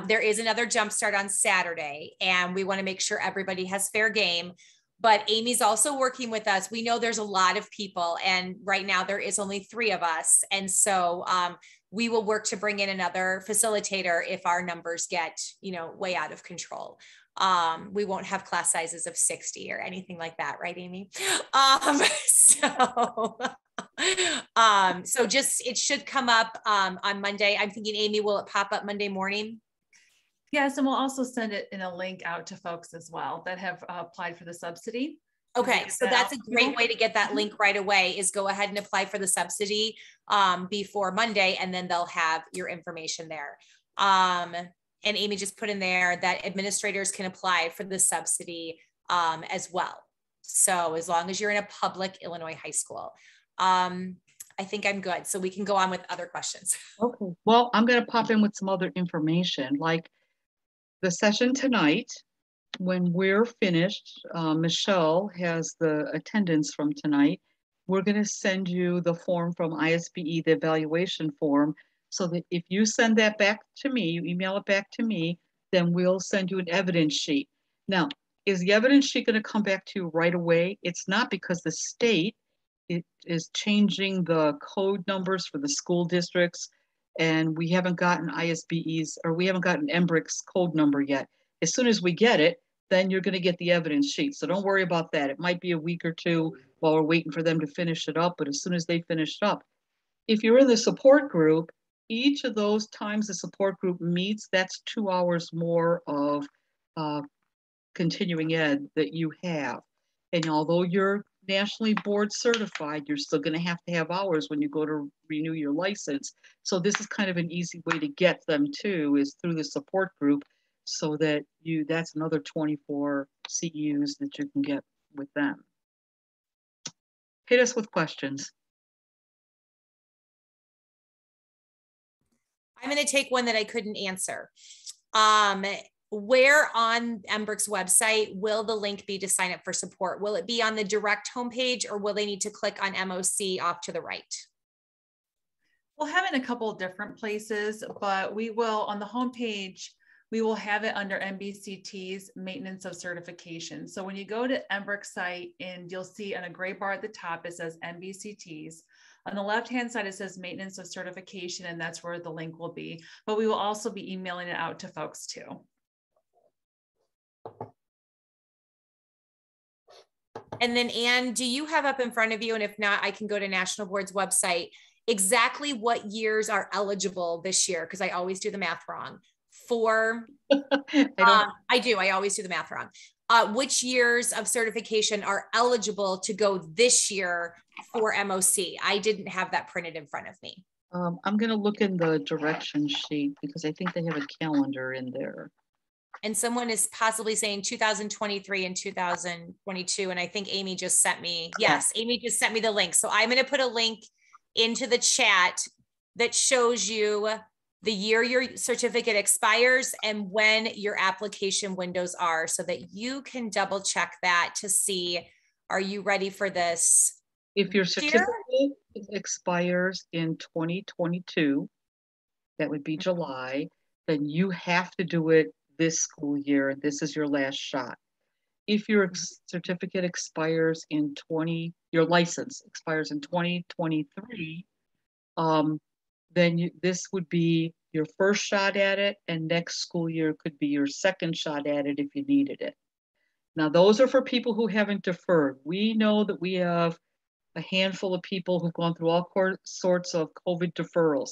There is another Jumpstart on Saturday, and we want to make sure everybody has fair game. But Amy's also working with us. We know there's a lot of people, and right now there is only 3 of us. And so we will work to bring in another facilitator if our numbers get, you know, way out of control. We won't have class sizes of 60 or anything like that, right, Amy? So just, it should come up on Monday. I'm thinking, Amy, will it pop up Monday morning? Yes, and we'll also send it in a link out to folks as well that have applied for the subsidy. Okay, so that's a great way to get that link right away, is go ahead and apply for the subsidy before Monday, and then they'll have your information there. And Amy just put in there that administrators can apply for the subsidy as well. So as long as you're in a public Illinois high school. I think I'm good. So we can go on with other questions. Okay. Well, I'm going to pop in with some other information, like the session tonight. When we're finished, Michelle has the attendance from tonight. We're going to send you the form from ISBE, the evaluation form, so that if you send that back to me, you email it back to me, then we'll send you an evidence sheet. Now, is the evidence sheet going to come back to you right away? It's not, because the state is changing the code numbers for the school districts, and we haven't gotten ISBE's, or we haven't gotten MBRIC's code number yet. As soon as we get it, then you're going to get the evidence sheet. So don't worry about that. It might be a week or 2 while we're waiting for them to finish it up, but as soon as they finish it up, if you're in the support group, each of those times the support group meets, that's 2 hours more of continuing ed that you have. And although you're nationally board certified, you're still going to have hours when you go to renew your license. So this is kind of an easy way to get them too, is through the support group, so that that's another 24 CEUs that you can get with them. Hit us with questions. I'm going to take one that I couldn't answer. Where on MBRIC's website will the link be to sign up for support? Will it be on the direct homepage, or will they need to click on MOC off to the right? We'll have it in a couple of different places, but we will, on the homepage, we will have it under MBCT's maintenance of certification. So when you go to MBRIC site, and you'll see on a gray bar at the top, it says MBCT's. On the left-hand side, it says maintenance of certification, and that's where the link will be. But we will also be emailing it out to folks too. And then Anne, do you have up in front of you, and if not, I can go to National Board's website, exactly what years are eligible this year? Because I always do the math wrong. I always do the math wrong. Which years of certification are eligible to go this year for MOC? I didn't have that printed in front of me. I'm going to look in the direction sheet because I think they have a calendar in there. And someone is possibly saying 2023 and 2022. And I think Amy just sent me, yes, Amy just sent me the link. So I'm going to put a link into the chat that shows you the year your certificate expires and when your application windows are, so that you can double check that to see, are you ready for this? If your certificate expires in 2022, that would be July, then you have to do it this school year. This is your last shot. If your certificate expires in your license expires in 2023, then this would be your first shot at it, and next school year could be your second shot at it if you needed it. Now, those are for people who haven't deferred. We know that we have a handful of people who've gone through all sorts of COVID deferrals.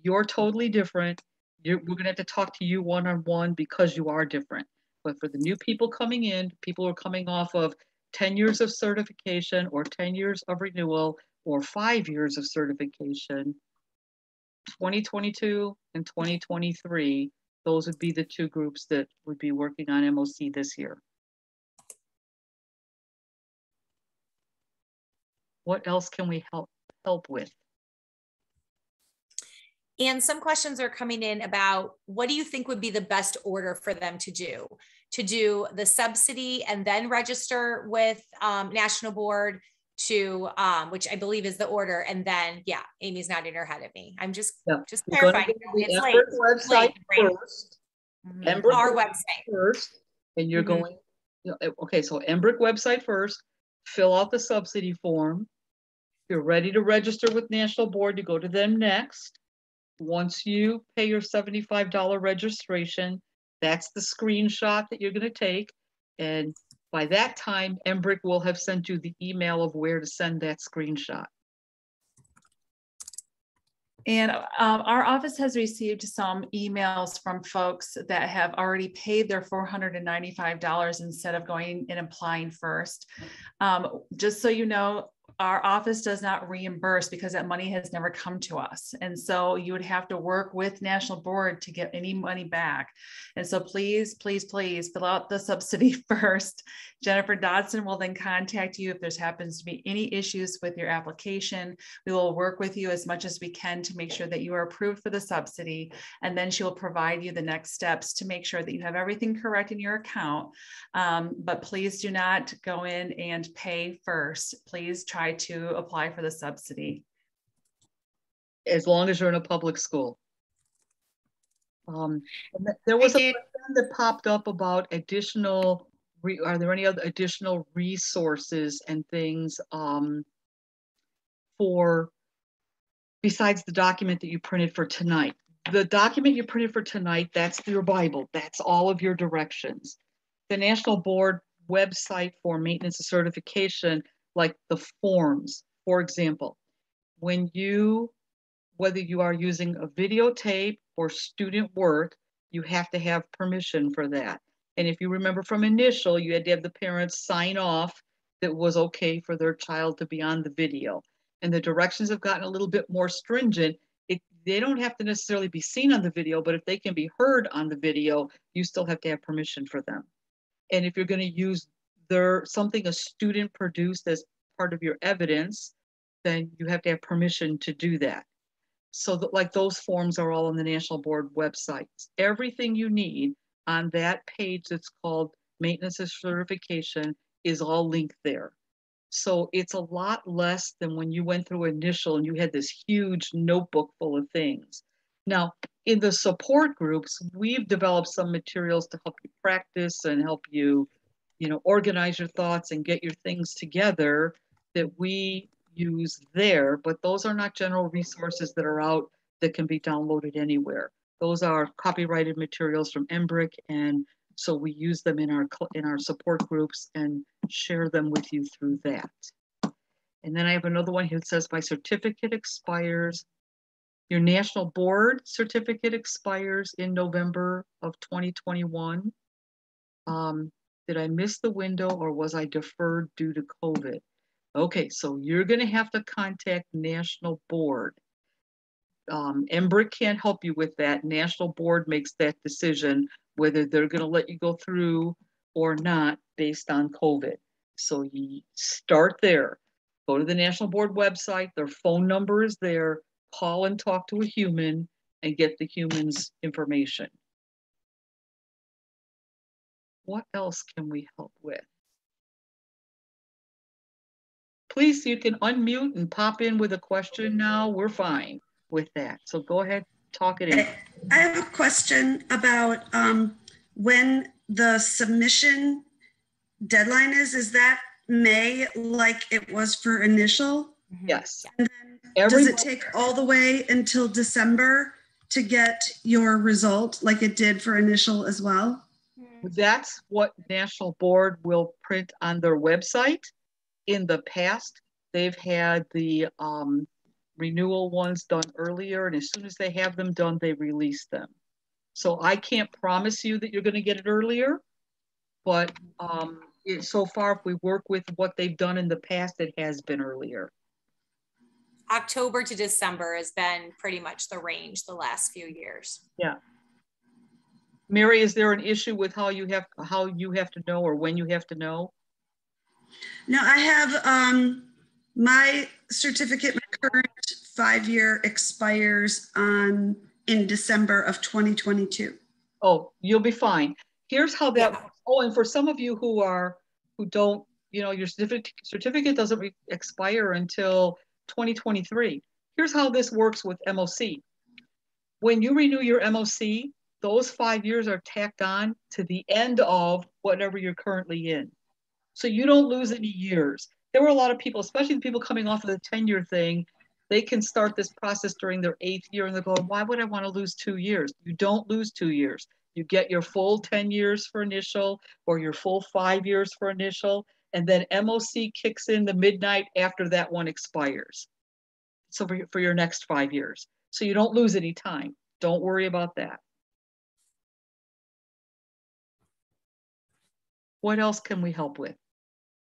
You're totally different. We're going to have to talk to you one-on-one because you are different. But for the new people coming in, people who are coming off of 10 years of certification or 10 years of renewal or 5 years of certification, 2022 and 2023, those would be the two groups that would be working on MOC this year. What else can we help with? And some questions are coming in about, what do you think would be the best order for them to do? To do the subsidy and then register with National Board, to which I believe is the order, and then Amy's nodding her head at me. I'm just clarifying. It's late. Website first. Our website first, and you're going. Okay, so MBRIC website first. Fill out the subsidy form. If you're ready to register with National Board, you go to them next. Once you pay your $75 registration, that's the screenshot that you're going to take. And by that time, MBRIC will have sent you the email of where to send that screenshot. And our office has received some emails from folks that have already paid their $495 instead of going and applying first. Just so you know, our office does not reimburse because that money has never come to us. And so you would have to work with National Board to get any money back. And so please, please, please fill out the subsidy first. Jennifer Dodson will then contact you if there happens to be any issues with your application. We will work with you as much as we can to make sure that you are approved for the subsidy. And then she will provide you the next steps to make sure that you have everything correct in your account. But please do not go in and pay first. Please try to apply for the subsidy. As long as you're in a public school. There was a question that popped up about additional, are there any other additional resources and things besides the document that you printed for tonight? The document you printed for tonight, that's your Bible. That's all of your directions. The National Board website for maintenance and certification, like the forms, for example, whether you are using a videotape or student work, you have to have permission for that. And if you remember from initial, you had to have the parents sign off that it was okay for their child to be on the video. And the directions have gotten a little bit more stringent. They don't have to necessarily be seen on the video, but if they can be heard on the video, you still have to have permission for them. And if you're going to use something a student produced as part of your evidence, then you have to have permission to do that. So that, like, those forms are all on the National Board website. Everything you need on that page that's called Maintenance and Certification is all linked there. So it's a lot less than when you went through initial and you had this huge notebook full of things. Now, in the support groups, we've developed some materials to help you practice and help you, organize your thoughts and get your things together that we use there, but those are not general resources that are out that can be downloaded anywhere. Those are copyrighted materials from Rubric, and so we use them in our support groups and share them with you through that. And then I have another one here that says my certificate expires. Your national board certificate expires in November of 2021. Did I miss the window or was I deferred due to COVID? Okay, so you're gonna have to contact National Board. Rubric can't help you with that. National Board makes that decision whether they're gonna let you go through or not based on COVID. So you start there. Go to the National Board website, their phone number is there, call and talk to a human and get the human's information. What else can we help with? Please, you can unmute and pop in with a question now. We're fine with that. So go ahead, talk it in. I have a question about when the submission deadline is that May like it was for initial? Yes. And then does it take all the way until December to get your result like it did for initial as well? That's what National Board will print on their website. In the past, they've had the renewal ones done earlier, and as soon as they have them done, they release them. So I can't promise you that you're going to get it earlier, but so far, if we work with what they've done in the past, it has been earlier. October to December has been pretty much the range the last few years. Yeah. Mary, is there an issue with how you have to know or when you have to know? No, I have my certificate, my current 5-year expires in December of 2022. Oh, you'll be fine. Here's how that works. Oh, and for some of you who don't, your certificate doesn't expire until 2023. Here's how this works with MOC. When you renew your MOC, those 5 years are tacked on to the end of whatever you're currently in. So you don't lose any years. There were a lot of people, especially the people coming off of the 10-year thing, they can start this process during their 8th year and they're going, why would I want to lose 2 years? You don't lose 2 years. You get your full 10 years for initial or your full 5 years for initial, and then MOC kicks in the midnight after that one expires. So for your next 5 years. So you don't lose any time. Don't worry about that. What else can we help with?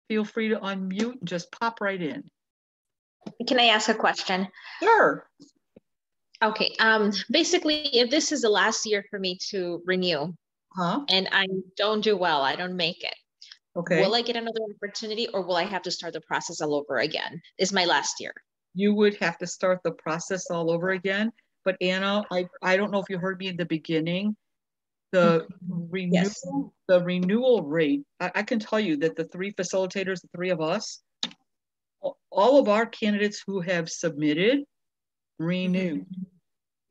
Feel free to unmute and just pop right in. Can I ask a question? Sure. Okay. Basically, if this is the last year for me to renew, and I don't do well, I don't make it. Okay. Will I get another opportunity, or will I have to start the process all over again? It's my last year. You would have to start the process all over again. But Anna, I don't know if you heard me in the beginning. The renewal rate, I can tell you that the 3 facilitators, the 3 of us, all of our candidates who have submitted renewed.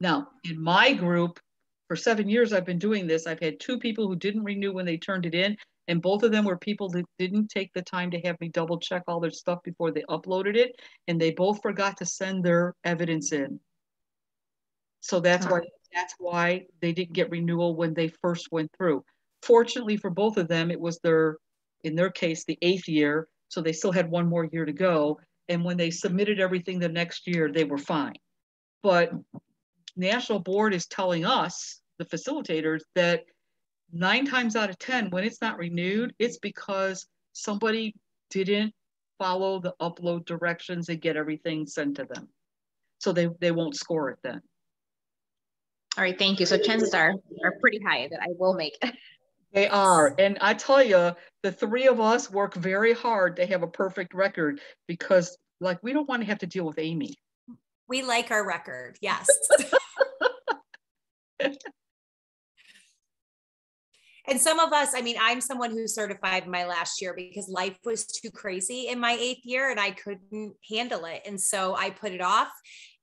Now, in my group, for 7 years I've been doing this, I've had 2 people who didn't renew when they turned it in, and both of them were people that didn't take the time to have me double check all their stuff before they uploaded it, and they both forgot to send their evidence in. So that's why they didn't get renewal when they first went through. Fortunately for both of them, it was in their case, the 8th year, so they still had 1 more year to go. And when they submitted everything the next year, they were fine. But National Board is telling us, the facilitators, that 9 times out of 10, when it's not renewed, it's because somebody didn't follow the upload directions and get everything sent to them. So they won't score it then. All right, thank you. So chances are pretty high that I will make it. They are. And I tell you, the 3 of us work very hard to have a perfect record because we don't want to have to deal with Amy. We like our record. Yes. And some of us, I'm someone who certified my last year because life was too crazy in my 8th year and I couldn't handle it. And so I put it off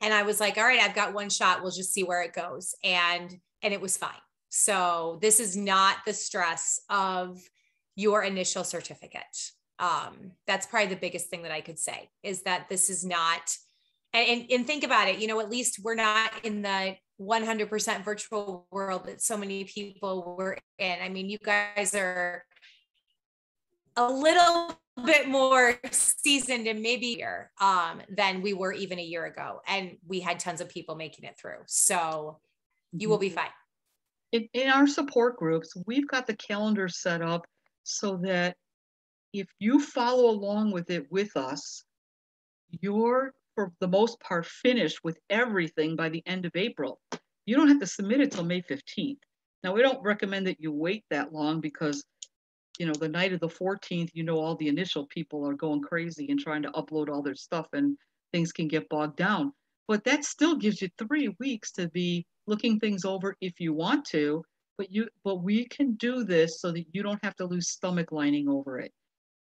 and I was like, all right, I've got 1 shot. We'll just see where it goes. And it was fine. So this is not the stress of your initial certificate. That's probably the biggest thing that I could say, is that this is not, and think about it, at least we're not in the 100% virtual world that so many people were in. I mean, you guys are a little bit more seasoned and maybe than we were even a year ago. And we had tons of people making it through. So you will be fine. In our support groups, we've got the calendar set up so that if you follow along with it with us, you're, for the most part, finished with everything by the end of April. You don't have to submit it till May 15th. Now, we don't recommend that you wait that long because, the night of the 14th, all the initial people are going crazy and trying to upload all their stuff and things can get bogged down. But that still gives you 3 weeks to be looking things over if you want to, but we can do this so that you don't have to lose stomach lining over it.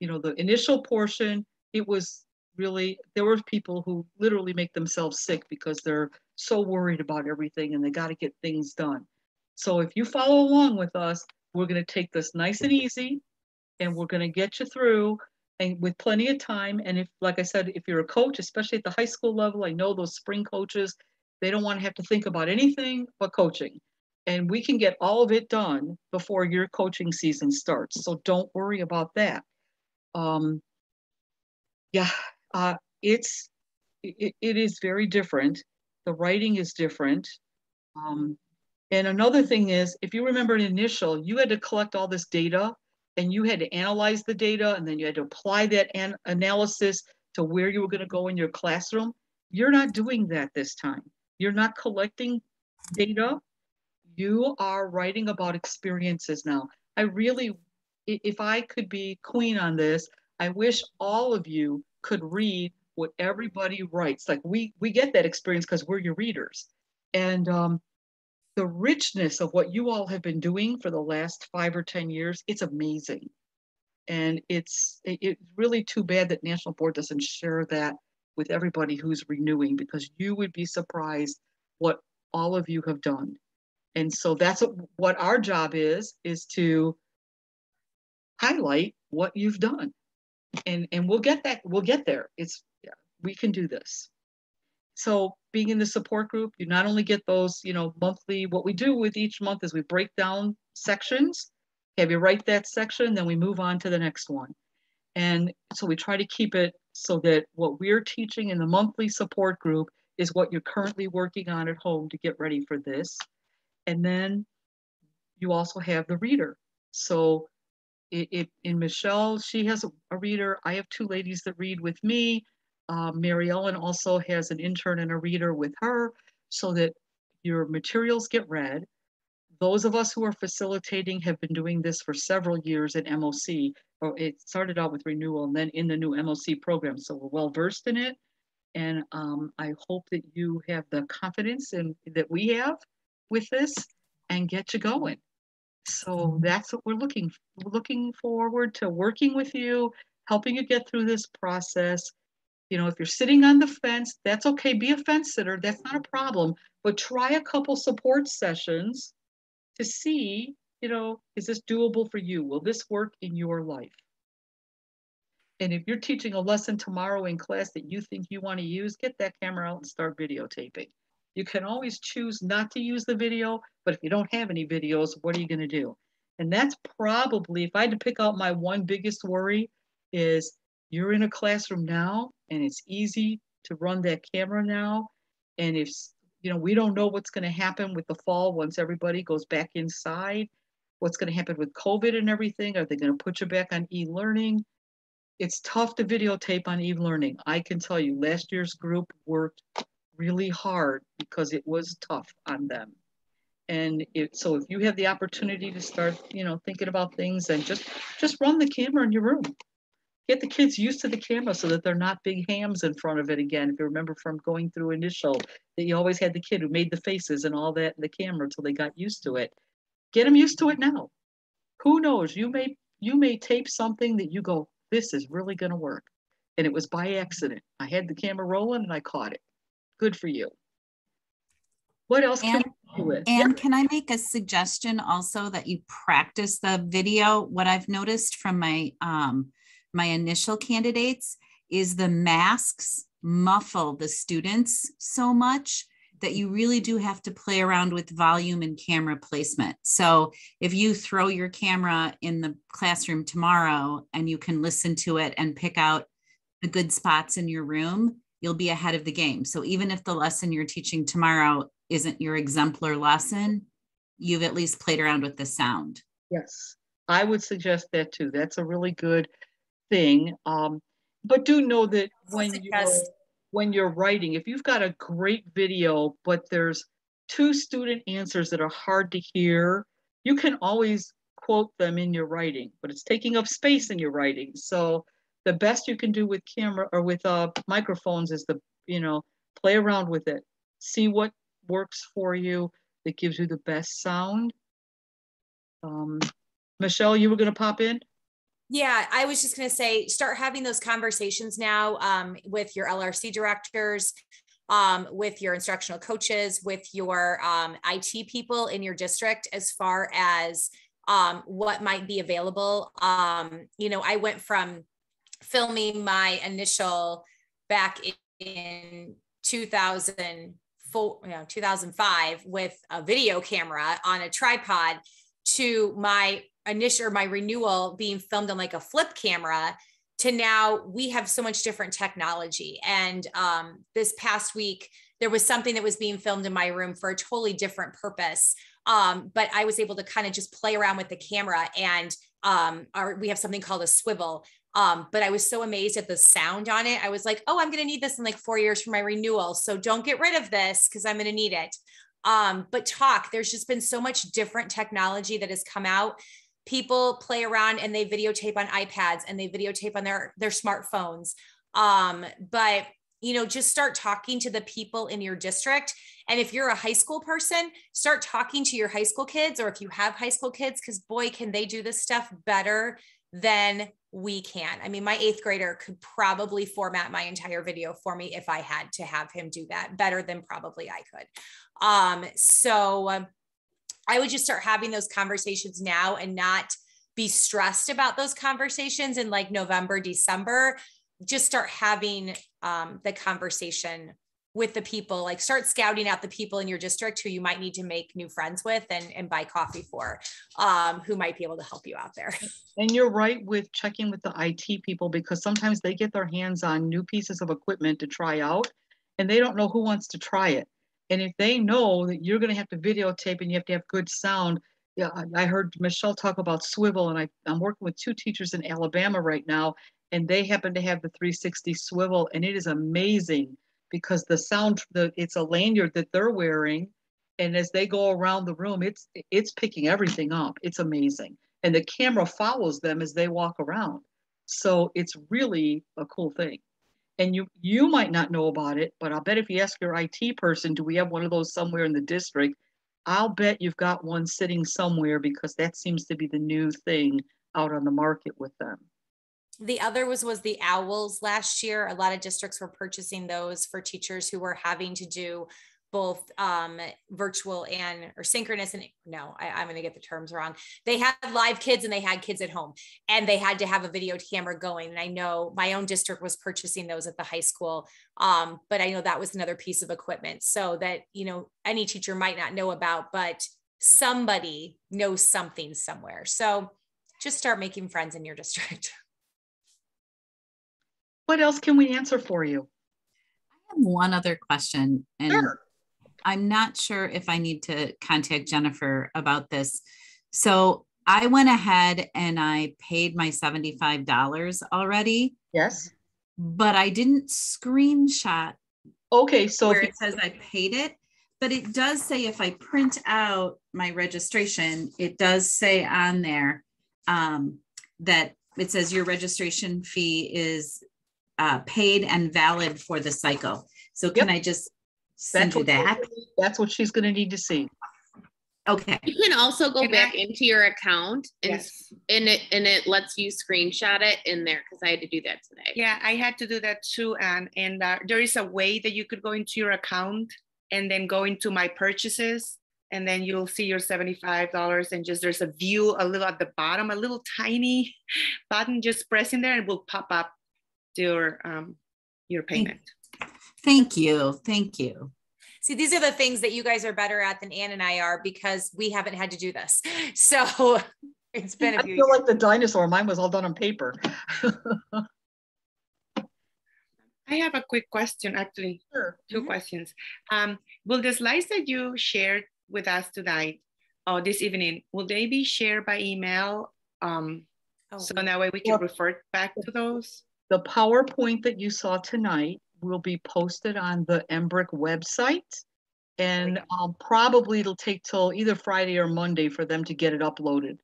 The initial portion, it was really, there were people who literally make themselves sick because they're so worried about everything and they got to get things done. So if you follow along with us, we're going to take this nice and easy and we're going to get you through, and with plenty of time. And if, like I said, if you're a coach, especially at the high school level, I know those spring coaches, they don't want to have to think about anything but coaching. And we can get all of it done before your coaching season starts. So don't worry about that. It is very different. The writing is different. And another thing is, if you remember in initial, you had to collect all this data and you had to analyze the data and then you had to apply that analysis to where you were going to go in your classroom. You're not doing that this time. You're not collecting data. You are writing about experiences now. I really, if I could be queen on this, I wish all of you could read what everybody writes. Like we get that experience because we're your readers. And the richness of what you all have been doing for the last 5 or 10 years, it's amazing. And it's really too bad that National Board doesn't share that with everybody who's renewing, because you would be surprised what all of you have done. And so that's what our job is to highlight what you've done. And we'll get there. We can do this. So being in the support group, you not only get those, monthly, what we do with each month is we break down sections, have you write that section, then we move on to the next one. And so we try to keep it so that what we're teaching in the monthly support group is what you're currently working on at home to get ready for this. And then you also have the reader. So in Michelle, she has a reader. I have 2 ladies that read with me. Mary Ellen also has an intern and a reader with her, so that your materials get read. Those of us who are facilitating have been doing this for several years at MOC. It started out with Renewal and then in the new MOC program. So we're well versed in it. And I hope that you have the confidence that we have with this and get you going. So that's what we're looking forward to working with you, helping you get through this process. If you're sitting on the fence, that's okay. Be a fence sitter. That's not a problem. But try a couple support sessions to see, is this doable for you? Will this work in your life? And if you're teaching a lesson tomorrow in class that you think you want to use, get that camera out and start videotaping. You can always choose not to use the video, but if you don't have any videos, what are you going to do? And that's probably, if I had to pick out my one biggest worry, is you're in a classroom now and it's easy to run that camera now. And if, we don't know what's going to happen with the fall once everybody goes back inside, what's going to happen with COVID and everything. Are they going to put you back on e-learning? It's tough to videotape on e-learning. I can tell you last year's group worked really hard because it was tough on them. And so if you have the opportunity to start, thinking about things, and just run the camera in your room. Get the kids used to the camera so that they're not big hams in front of it again. If you remember from going through initial, that you always had the kid who made the faces and all that in the camera until they got used to it. Get them used to it now. Who knows? You may tape something that you go, this is really going to work. And it was by accident. I had the camera rolling and I caught it. Good for you. What else can we do with? And can I make a suggestion also that you practice the video? What I've noticed from my my initial candidates is the masks muffle the students so much that you really do have to play around with volume and camera placement. So if you throw your camera in the classroom tomorrow and you can listen to it and pick out the good spots in your room, you'll be ahead of the game. So even if the lesson you're teaching tomorrow isn't your exemplar lesson, you've at least played around with the sound. Yes, I would suggest that too. That's a really good thing. But do know that when you're writing, if you've got a great video, but there's 2 student answers that are hard to hear, you can always quote them in your writing, but it's taking up space in your writing. So the best you can do with camera or with microphones is play around with it. See what works for you that gives you the best sound. Michelle, you were going to pop in? Yeah, I was just going to say, start having those conversations now with your LRC directors, with your instructional coaches, with your IT people in your district, as far as what might be available. I went from filming my initial back in 2005 with a video camera on a tripod to my renewal being filmed on like a flip camera, to now we have so much different technology. And this past week, there was something that was being filmed in my room for a totally different purpose. But I was able to kind of just play around with the camera, and we have something called a swivel. But I was so amazed at the sound on it. I was like, oh, I'm going to need this in like 4 years for my renewal. So don't get rid of this because I'm going to need it. But there's just been so much different technology that has come out. People play around and they videotape on iPads and they videotape on their smartphones. But just start talking to the people in your district. And if you're a high school person, start talking to your high school kids, or if you have high school kids, because boy, can they do this stuff better than we can. I mean, my 8th grader could probably format my entire video for me if I had to have him do that better than probably I could. So I would just start having those conversations now and not be stressed about those conversations in like November, December. Just start having the conversation with the people, like start scouting out the people in your district who you might need to make new friends with and buy coffee for, who might be able to help you out there. And you're right with checking with the IT people, because sometimes they get their hands on new pieces of equipment to try out and they don't know who wants to try it. And if they know that you're going to have to videotape and you have to have good sound, yeah, I heard Michelle talk about swivel, and I'm working with 2 teachers in Alabama right now, and they happen to have the 360 swivel, and it is amazing because the sound, it's a lanyard that they're wearing, and as they go around the room, it's picking everything up. It's amazing, and the camera follows them as they walk around, so it's really a cool thing. And you might not know about it, but I'll bet if you ask your IT person, do we have one of those somewhere in the district? I'll bet you've got one sitting somewhere, because that seems to be the new thing out on the market with them. The other was the owls last year. A lot of districts were purchasing those for teachers who were having to do both virtual or synchronous. And no, I'm going to get the terms wrong. They had live kids and they had kids at home, and they had to have a video camera going. And I know my own district was purchasing those at the high school. But I know that was another piece of equipment, so that, any teacher might not know about, but somebody knows something somewhere. So just start making friends in your district. What else can we answer for you? I have one other question, and sure. I'm not sure if I need to contact Jennifer about this. So I went ahead and I paid my $75 already. Yes. But I didn't screenshot. Okay, so where it says I paid it, but it does say if I print out my registration, it does say on there that it says your registration fee is paid and valid for the cycle. So can I just send you that? That's what she's going to need to see. Okay. You can also go back into your account and it lets you screenshot it in there, because I had to do that today. Yeah, I had to do that too, and there is a way that you could go into your account and then go into my purchases and then you'll see your $75 and just there's a view a little at the bottom, a little tiny button, just press in there and it will pop up your payment. Thank you. Thank you. See, these are the things that you guys are better at than Ann and I are because we haven't had to do this. So it's been a few years. I feel like the dinosaur. Mine was all done on paper. I have a quick question, actually. Sure. Two questions. Will the slides that you shared with us tonight, or this evening, will they be shared by email? So that way we can refer back to those? The PowerPoint that you saw tonight will be posted on the Embrick website. And probably it'll take till either Friday or Monday for them to get it uploaded.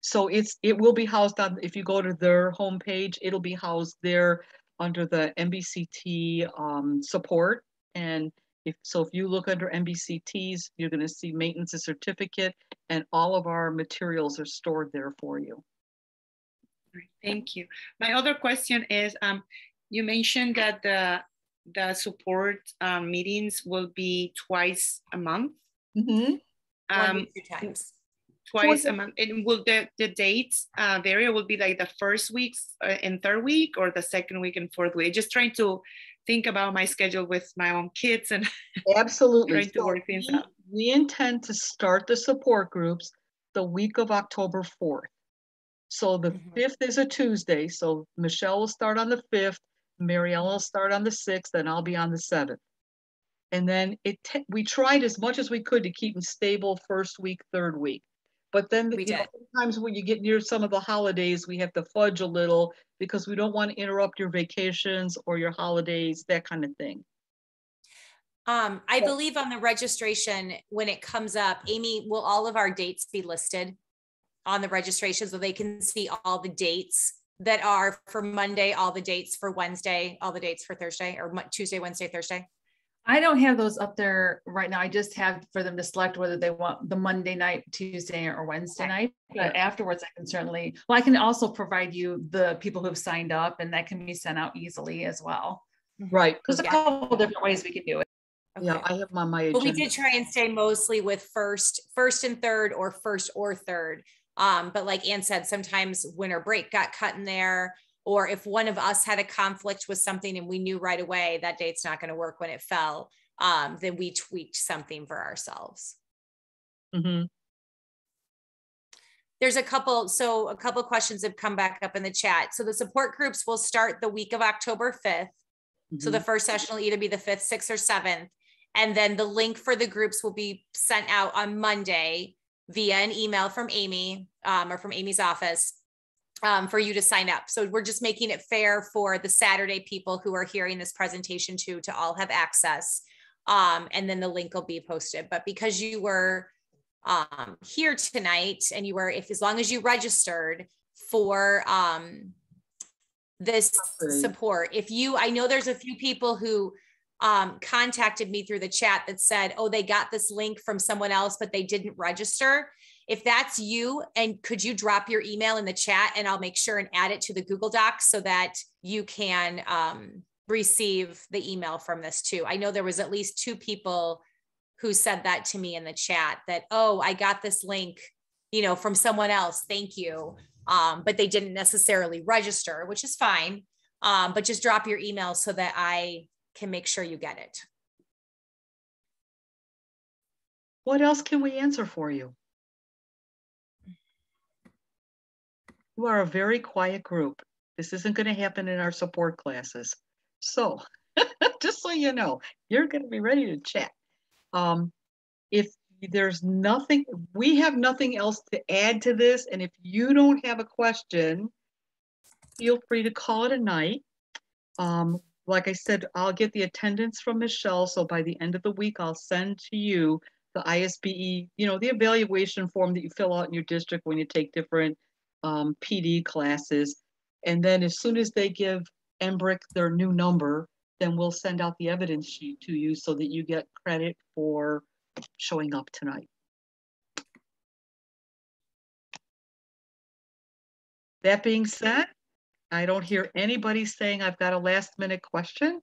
So it will be housed on, if you go to their homepage, it'll be housed there under the MBCT support. And if you look under MBCTs, you're going to see maintenance and certificate, and all of our materials are stored there for you. Thank you. My other question is, you mentioned that the support meetings will be twice a month. Mm-hmm. 1 to 2 times. Twice a month. And will the dates vary? Will be like the first week and third week, or the second week and fourth week? Just trying to think about my schedule with my own kids and absolutely trying to work things out. We intend to start the support groups the week of October 4th. So the 5th is a Tuesday. So Michelle will start on the 5th, Marielle will start on the 6th, and I'll be on the 7th. And then we tried as much as we could to keep them stable first week, third week. But then sometimes when you get near some of the holidays, we have to fudge a little because we don't want to interrupt your vacations or your holidays, that kind of thing. I believe on the registration, when it comes up, Amy, will all of our dates be listed on the registration so they can see all the dates that are for Monday, all the dates for Wednesday, all the dates for Thursday, or Tuesday, Wednesday, Thursday? I don't have those up there right now. I just have for them to select whether they want the Monday night, Tuesday, or Wednesday night. But afterwards, I can certainly, I can also provide you the people who've signed up, and that can be sent out easily as well. Right. There's a couple different ways we could do it. Okay. Yeah, I have them on my agenda. But we did try and stay mostly with first and third, or first or third. But like Ann said, sometimes winter break got cut in there, or if one of us had a conflict with something and we knew right away that date's not going to work when it fell, then we tweaked something for ourselves. Mm-hmm. There's a couple questions have come back up in the chat. So the support groups will start the week of October 5th. Mm-hmm. So the first session will either be the 5th, 6th, or 7th. And then the link for the groups will be sent out on Monday via an email from Amy or from Amy's office for you to sign up. So we're just making it fair for the Saturday people who are hearing this presentation to all have access. And then the link will be posted. But because you were here tonight and you were, as long as you registered for this support, I know there's a few people who contacted me through the chat that said, oh, they got this link from someone else, but they didn't register. If that's you, and could you drop your email in the chat, and I'll make sure and add it to the Google Docs so that you can receive the email from this too. I know there was at least 2 people who said that to me in the chat that, oh, I got this link, from someone else. Thank you. But they didn't necessarily register, which is fine. But just drop your email so that I can make sure you get it. What else can we answer for you? You are a very quiet group. This isn't going to happen in our support classes. So just so you know, you're going to be ready to chat. If there's nothing, we have nothing else to add to this. And if you don't have a question, feel free to call it a night. Like I said, I'll get the attendance from Michelle. So by the end of the week, I'll send to you the ISBE, the evaluation form that you fill out in your district when you take different PD classes. And then as soon as they give Embrick their new number, then we'll send out the evidence sheet to you so that you get credit for showing up tonight. That being said, I don't hear anybody saying I've got a last minute question.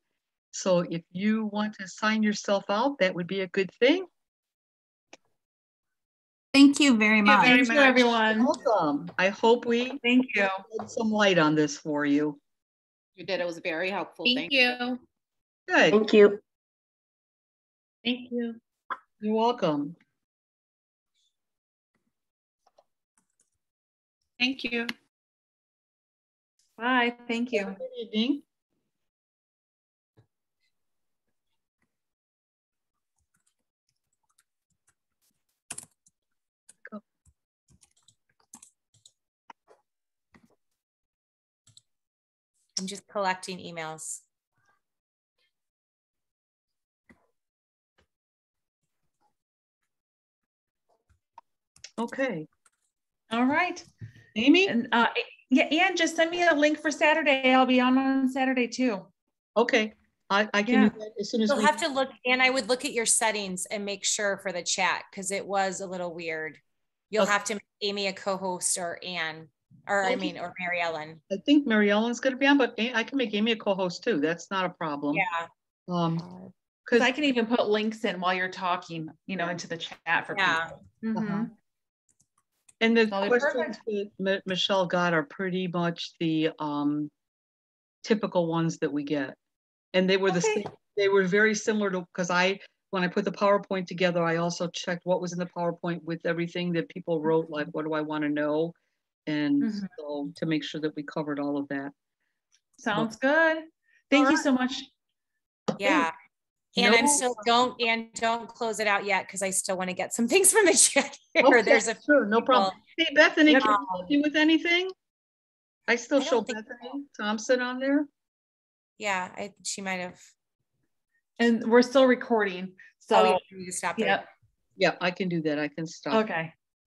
So if you want to sign yourself out, that would be a good thing. Thank you very much. Thank you, everyone. Welcome. I hope we Thank you. shed some light on this for you. You did. It was very helpful. Thank you. Good. Thank you. Thank you. You're welcome. Thank you. Bye. Thank you. Good evening. I'm just collecting emails. Okay. All right. Amy? And yeah, Ann, just send me a link for Saturday. I'll be on Saturday too. Okay. I can do that as soon as You'll we have to look, and I would look at your settings and make sure for the chat because it was a little weird. You'll have to make Amy a co-host or Ann, or I mean, or Mary Ellen. I think Mary Ellen's going to be on, but I can make Amy a co-host too. That's not a problem. Yeah. Because I can even put links in while you're talking, you know, into the chat for people. Uh-huh. And the questions that Michelle got are pretty much the typical ones that we get. And they were the same, they were very similar to, because when I put the PowerPoint together, I also checked what was in the PowerPoint with everything that people wrote, like, what do I want to know? And so to make sure that we covered all of that. Sounds good. Thank you so much. Yeah. And I'm still, don't close it out yet because I still want to get some things from the chat here. Okay, There's a sure, no problem. Hey, Bethany, can I help you with anything? I still show Bethany Thompson on there. Yeah, she might have. And we're still recording. So you need to stop it. Yeah, I can do that. I can stop. Okay.